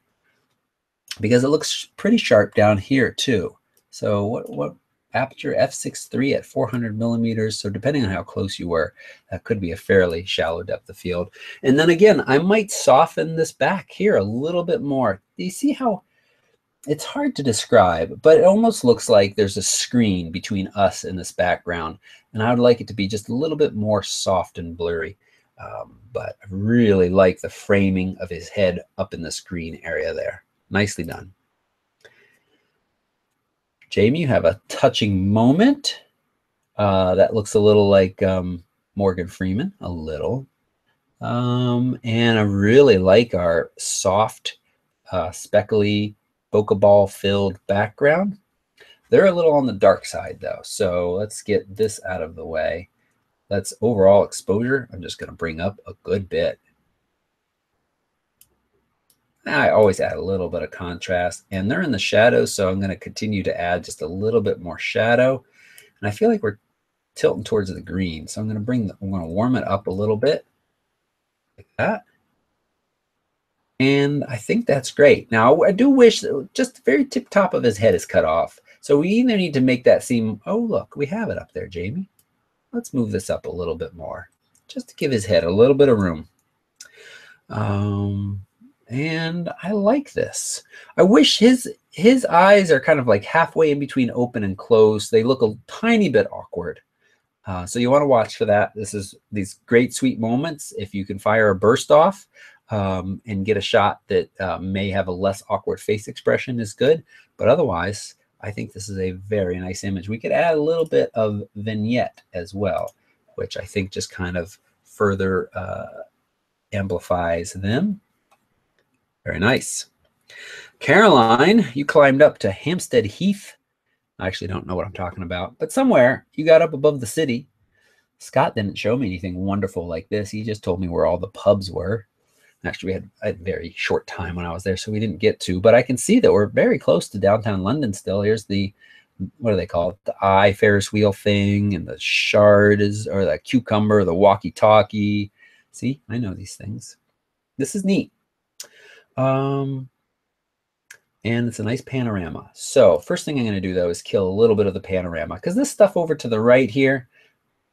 because it looks pretty sharp down here too. So what aperture? f6.3 at 400 millimeters. So depending on how close you were, that could be a fairly shallow depth of field. And then again, I might soften this back here a little bit more. Do you see how it's hard to describe, but it almost looks like there's a screen between us and this background. And I would like it to be just a little bit more soft and blurry. But I really like the framing of his head up in the screen area there. Nicely done. Jamie, you have a touching moment. That looks a little like Morgan Freeman, a little. And I really like our soft, speckly, bokeh ball filled background. They're a little on the dark side though. So let's get this out of the way. Let's overall exposure. I'm just going to bring up a good bit. I always add a little bit of contrast, and they're in the shadows, so I'm going to continue to add just a little bit more shadow. And I feel like we're tilting towards the green, so I'm going to warm it up a little bit like that. And I think that's great. Now, I do wish that just the very tip top of his head is cut off. So we either need to make that seem, oh, look, we have it up there, Jamie. Let's move this up a little bit more, just to give his head a little bit of room. And I like this. I wish his eyes are kind of like halfway in between open and closed. They look a tiny bit awkward. So you want to watch for that. This is these great sweet moments. If you can fire a burst off and get a shot that may have a less awkward face expression is good. But otherwise, I think this is a very nice image. We could add a little bit of vignette as well, which I think just kind of further amplifies them. Very nice. Caroline, you climbed up to Hampstead Heath. I actually don't know what I'm talking about, but somewhere you got up above the city. Scott didn't show me anything wonderful like this. He just told me where all the pubs were. Actually, we had a very short time when I was there, so we didn't get to, but I can see that we're very close to downtown London still. Here's the, what do they call it? The eye Ferris wheel thing, and the shard is, or the cucumber, the walkie-talkie. See, I know these things. This is neat. And it's a nice panorama. So first thing I'm going to do though is kill a little bit of the panorama, because this stuff over to the right here,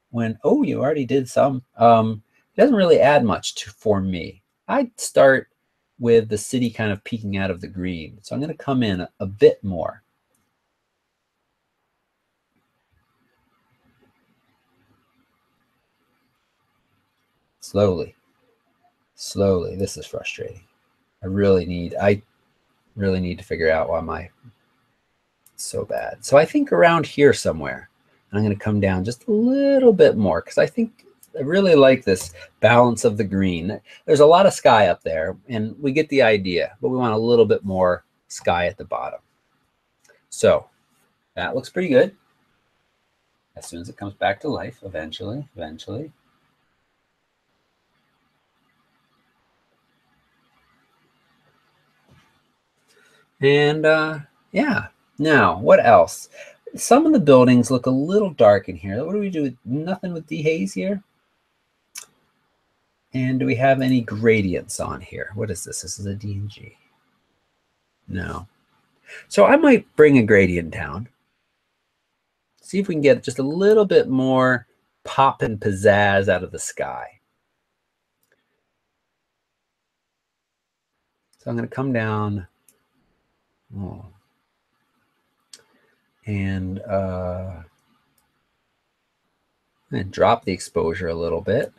when, oh, you already did some, it doesn't really add much for me. I'd start with the city kind of peeking out of the green. So I'm going to come in a bit more. Slowly, slowly. This is frustrating. I really need to figure out why it's so bad. So I think around here somewhere, I'm going to come down just a little bit more, because I really like this balance of the green. There's a lot of sky up there, and we get the idea, but we want a little bit more sky at the bottom. So that looks pretty good. As soon as it comes back to life, eventually. And yeah, now what else? Some of the buildings look a little dark in here. What do we do? Nothing with dehaze here? And do we have any gradients on here? What is this? This is a D&G. No. So I might bring a gradient down. See if we can get just a little bit more pop and pizzazz out of the sky. So I'm going to come down and drop the exposure a little bit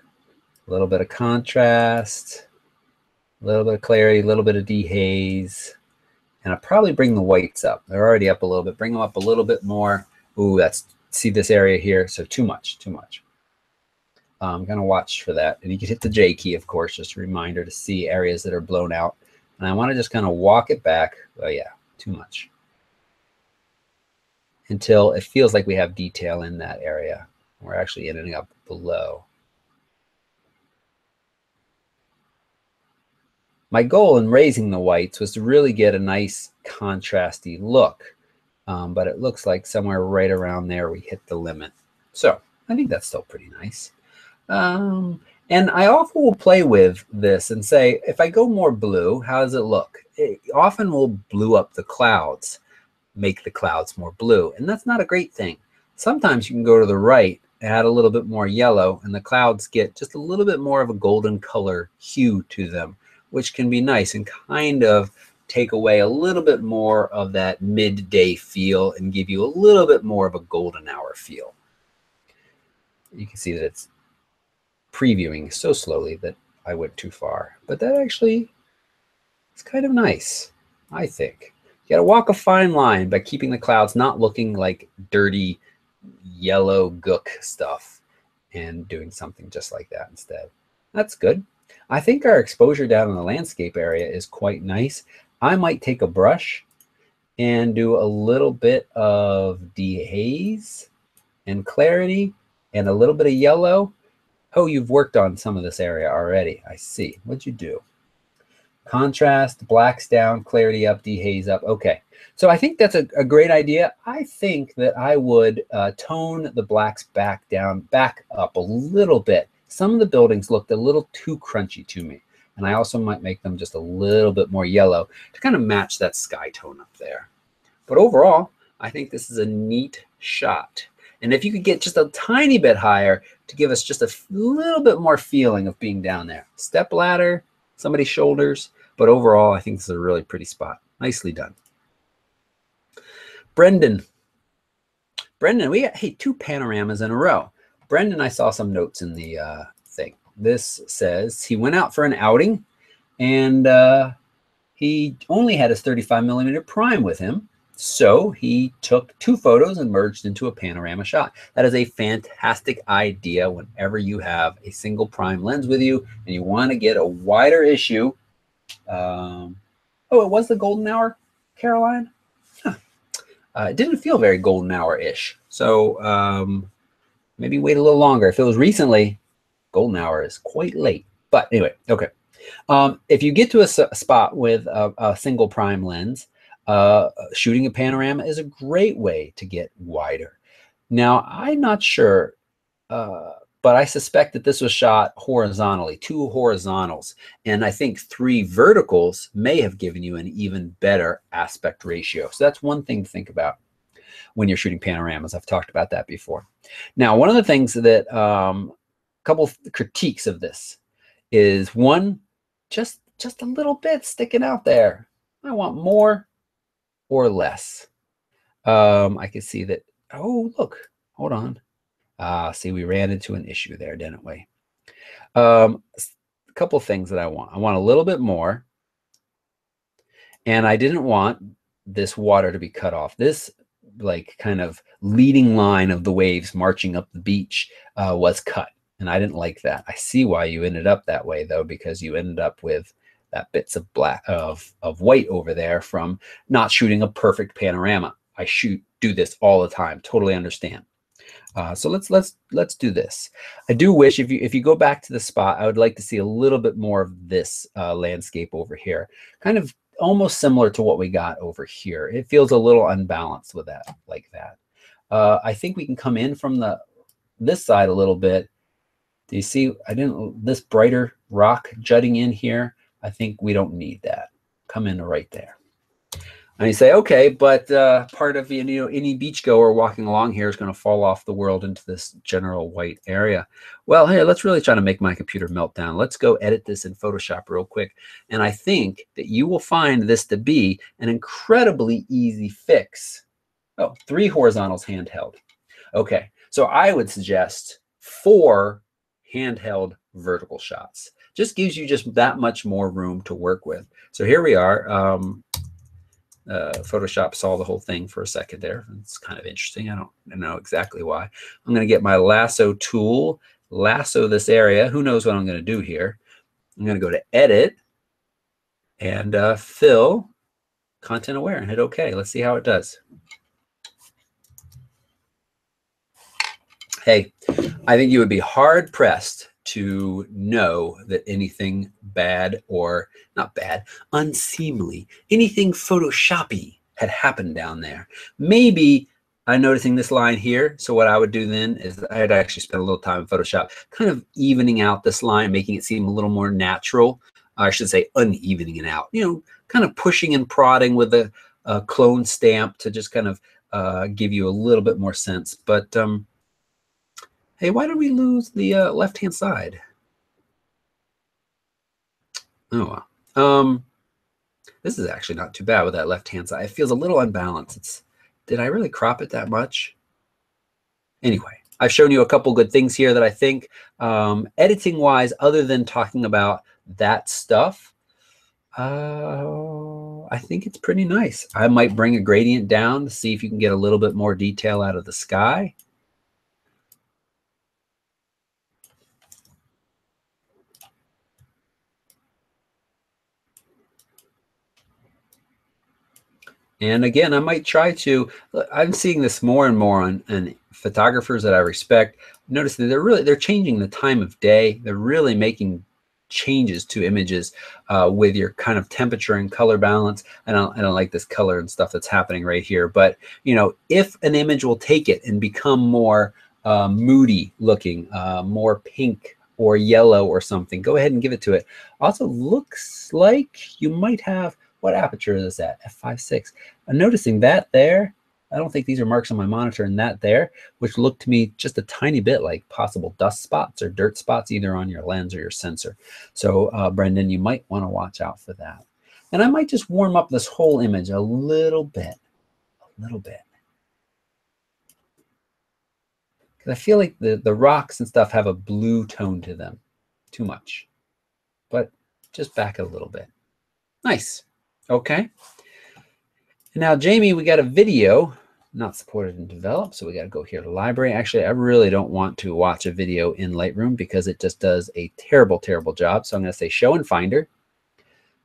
of contrast, a little bit of clarity, a little bit of dehaze, and I'll probably bring the whites up. They're already up a little bit. Bring them up a little bit more. Ooh, see this area here? So too much. I'm going to watch for that. And you can hit the J key, of course, just a reminder to see areas that are blown out. And I want to just kind of walk it back. Oh yeah, too much. Until it feels like we have detail in that area. We're actually ending up below. My goal in raising the whites was to really get a nice contrasty look. But it looks like somewhere right around there we hit the limit. So I think that's still pretty nice. And I often will play with this and say, if I go more blue, how does it look? It often will blue up the clouds, make the clouds more blue. And that's not a great thing. Sometimes you can go to the right, add a little bit more yellow, and the clouds get just a little bit more of a golden color hue to them, which can be nice and kind of take away a little bit more of that midday feel and give you a little bit more of a golden hour feel. You can see that it's previewing so slowly that I went too far, but that actually is kind of nice, I think. You got to walk a fine line by keeping the clouds not looking like dirty yellow gook stuff and doing something just like that instead. That's good. I think our exposure down in the landscape area is quite nice. I might take a brush and do a little bit of dehaze and clarity and a little bit of yellow. Oh, you've worked on some of this area already. I see. What'd you do? Contrast, blacks down, clarity up, dehaze up. Okay. So I think that's a great idea. I think that I would tone the blacks back up a little bit. Some of the buildings looked a little too crunchy to me. And I also might make them just a little bit more yellow to kind of match that sky tone up there. But overall, I think this is a neat shot. And if you could get just a tiny bit higher to give us just a little bit more feeling of being down there. Step ladder, somebody's shoulders. But overall, I think this is a really pretty spot. Nicely done. Brendan, we got, hey, 2 panoramas in a row. Brendan, I saw some notes in the thing. This says he went out for an outing and he only had his 35mm prime with him. So he took 2 photos and merged into a panorama shot. That is a fantastic idea whenever you have a single prime lens with you and you want to get a wider issue. Oh, it was the golden hour, Caroline? Huh. It didn't feel very golden hour-ish. So maybe wait a little longer. If it was recently, golden hour is quite late. But anyway, okay. If you get to a spot with a single prime lens, shooting a panorama is a great way to get wider. Now, I'm not sure, but I suspect that this was shot horizontally, 2 horizontals. And I think 3 verticals may have given you an even better aspect ratio. So that's one thing to think about when you're shooting panoramas. I've talked about that before. Now, one of the things that, a couple of critiques of this is, one, just a little bit sticking out there. I want more or less. I can see that. Oh, look, hold on. See, we ran into an issue there, didn't we? A couple of things that I want. I want a little bit more. And I didn't want this water to be cut off. This like kind of leading line of the waves marching up the beach was cut. And I didn't like that. I see why you ended up that way, though, because you ended up with that bits of black of white over there from not shooting a perfect panorama. I do this all the time. Totally understand. So let's do this. I do wish if you go back to the spot, I would like to see a little bit more of this landscape over here, kind of almost similar to what we got over here. It feels a little unbalanced with that, like that. I think we can come in from this side a little bit Do you see, this brighter rock jutting in here? I think we don't need that. Come in right there. And you say, okay, but part of, any beachgoer walking along here is going to fall off the world into this general white area. Well, hey, let's really try to make my computer melt down. Let's go edit this in Photoshop real quick. And I think that you will find this to be an incredibly easy fix. Oh, 3 horizontals handheld. Okay, so I would suggest 4 handheld vertical shots. Just gives you just that much more room to work with. So here we are. Photoshop saw the whole thing for a second there. It's kind of interesting. I don't know exactly why. I'm going to get my lasso tool, lasso this area. Who knows what I'm going to do here? I'm going to go to Edit and Fill, Content Aware, and hit OK. Let's see how it does. Hey, I think you would be hard pressed to know that anything bad, or not bad, unseemly, anything Photoshoppy had happened down there. Maybe I'm noticing this line here. So what I would do then is I had actually spent a little time in Photoshop kind of evening out this line, making it seem a little more natural. I should say unevening it out, kind of pushing and prodding with a clone stamp to just kind of give you a little bit more sense. But hey, why did we lose the left-hand side? Oh, well. This is actually not too bad with that left-hand side. It feels a little unbalanced. Did I really crop it that much? Anyway, I've shown you a couple good things here that I think, editing-wise, other than talking about that stuff, I think it's pretty nice. I might bring a gradient down to see if you can get a little bit more detail out of the sky. And again, I might try to, I'm seeing this more and more on photographers that I respect. Notice that they're changing the time of day. They're really making changes to images with your kind of temperature and color balance. I don't like this color and stuff that's happening right here. But, if an image will take it and become more moody looking, more pink or yellow or something, go ahead and give it to it. Also looks like you might have, what aperture is this at? f5.6. I'm noticing that there. I don't think these are marks on my monitor, and that there, which looked to me just a tiny bit like possible dust spots or dirt spots, either on your lens or your sensor. So Brendan, you might want to watch out for that. And I might just warm up this whole image a little bit. Because I feel like the rocks and stuff have a blue tone to them. Too much. But just back it a little bit. Nice. Okay. And now, Jamie, we got a video not supported and developed, so we got to go here to library. Actually, I really don't want to watch a video in Lightroom because it just does a terrible, terrible job. So I'm going to say Show in Finder.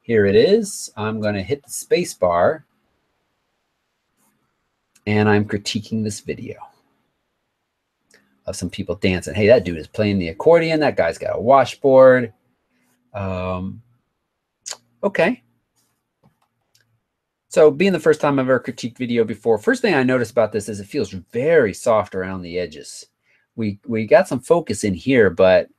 Here it is. I'm going to hit the space bar, and I'm critiquing this video of some people dancing. Hey, that dude is playing the accordion. That guy's got a washboard. Okay. So being the first time I've ever critiqued video before, first thing I noticed about this is it feels very soft around the edges. We got some focus in here, but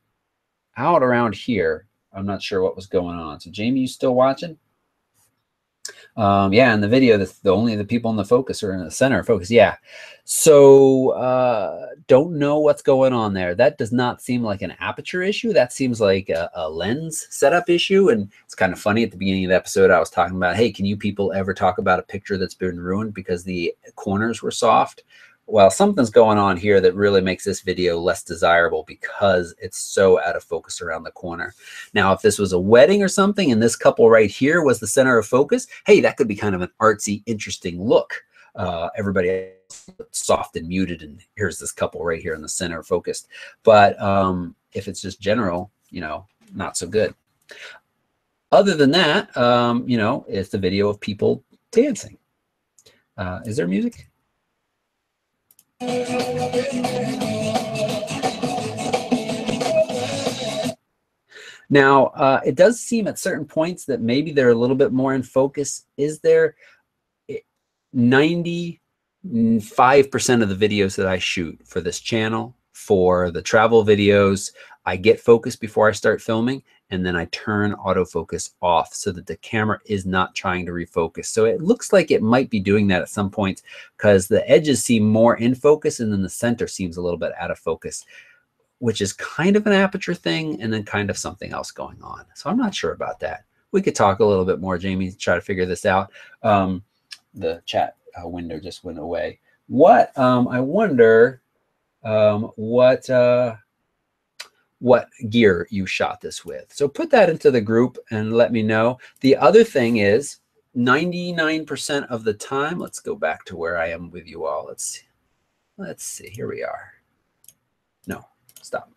out around here, I'm not sure what was going on. So Jamie, you still watching? Yeah, in the video, only the people in the focus are in the center of focus. Yeah. So don't know what's going on there. That does not seem like an aperture issue. That seems like a lens setup issue. And it's kind of funny, at the beginning of the episode, I was talking about, hey, can you people ever talk about a picture that's been ruined because the corners were soft? Well, something's going on here that really makes this video less desirable because it's so out of focus around the corner. Now, if this was a wedding or something and this couple right here was the center of focus, hey, that could be kind of an artsy, interesting look. Everybody else soft and muted, and here's this couple right here in the center focused. But if it's just general, not so good. Other than that, it's the video of people dancing. Is there music? Now, it does seem at certain points that maybe they're a little bit more in focus. Is there 95% of the videos that I shoot for this channel, for the travel videos, I get focused before I start filming, and then I turn autofocus off so that the camera is not trying to refocus. So it looks like it might be doing that at some points because the edges seem more in focus and then the center seems a little bit out of focus, which is kind of an aperture thing and then kind of something else going on. So I'm not sure about that. We could talk a little bit more, Jamie, to try to figure this out. The chat window just went away. What I wonder what gear you shot this with. So put that into the group and let me know. The other thing is 99% of the time, let's go back to where I am with you all. Let's see, here we are. No, stop.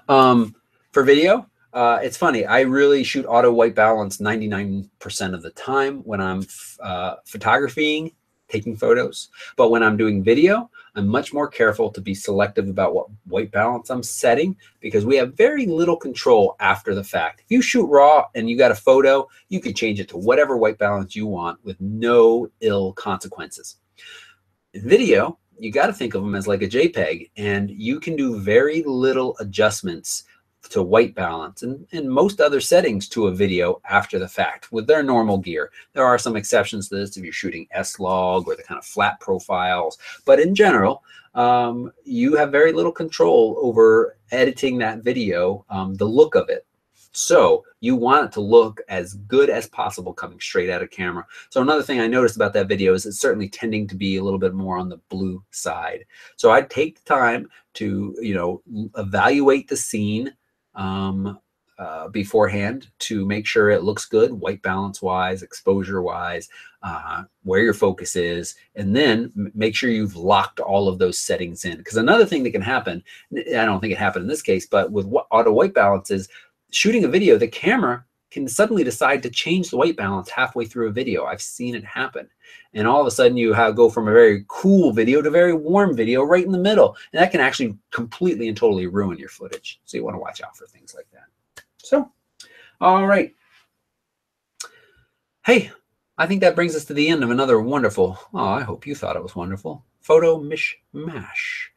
For video, it's funny. I really shoot auto white balance 99% of the time when I'm photographying, taking photos. But when I'm doing video, I'm much more careful to be selective about what white balance I'm setting because we have very little control after the fact. If you shoot raw and you got a photo, you can change it to whatever white balance you want with no ill consequences. Video, you got to think of them as like a JPEG, and you can do very little adjustments to white balance and most other settings to a video after the fact with their normal gear. There are some exceptions to this if you're shooting S-Log or the kind of flat profiles, but in general, you have very little control over editing that video, the look of it. So you want it to look as good as possible coming straight out of camera. So another thing I noticed about that video is it's certainly tending to be a little bit more on the blue side. So I'd take the time to, evaluate the scene beforehand to make sure it looks good, white balance wise, exposure wise, where your focus is, and then make sure you've locked all of those settings in. Because another thing that can happen, I don't think it happened in this case, but with auto white balance is shooting a video, the camera can suddenly decide to change the white balance halfway through a video. I've seen it happen. And all of a sudden you go from a very cool video to a very warm video right in the middle. And that can actually completely and totally ruin your footage. So you want to watch out for things like that. So, all right. Hey, I think that brings us to the end of another wonderful, I hope you thought it was wonderful, photo mishmash.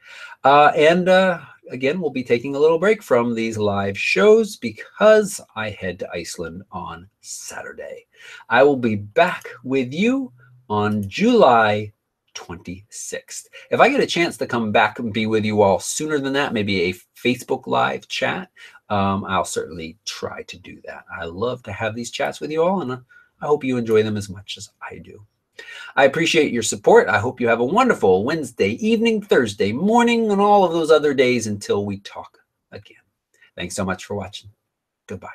Again, we'll be taking a little break from these live shows because I head to Iceland on Saturday. I will be back with you on July 26th. If I get a chance to come back and be with you all sooner than that, maybe a Facebook live chat, I'll certainly try to do that. I love to have these chats with you all, and I hope you enjoy them as much as I do. I appreciate your support. I hope you have a wonderful Wednesday evening, Thursday morning, and all of those other days until we talk again. Thanks so much for watching. Goodbye.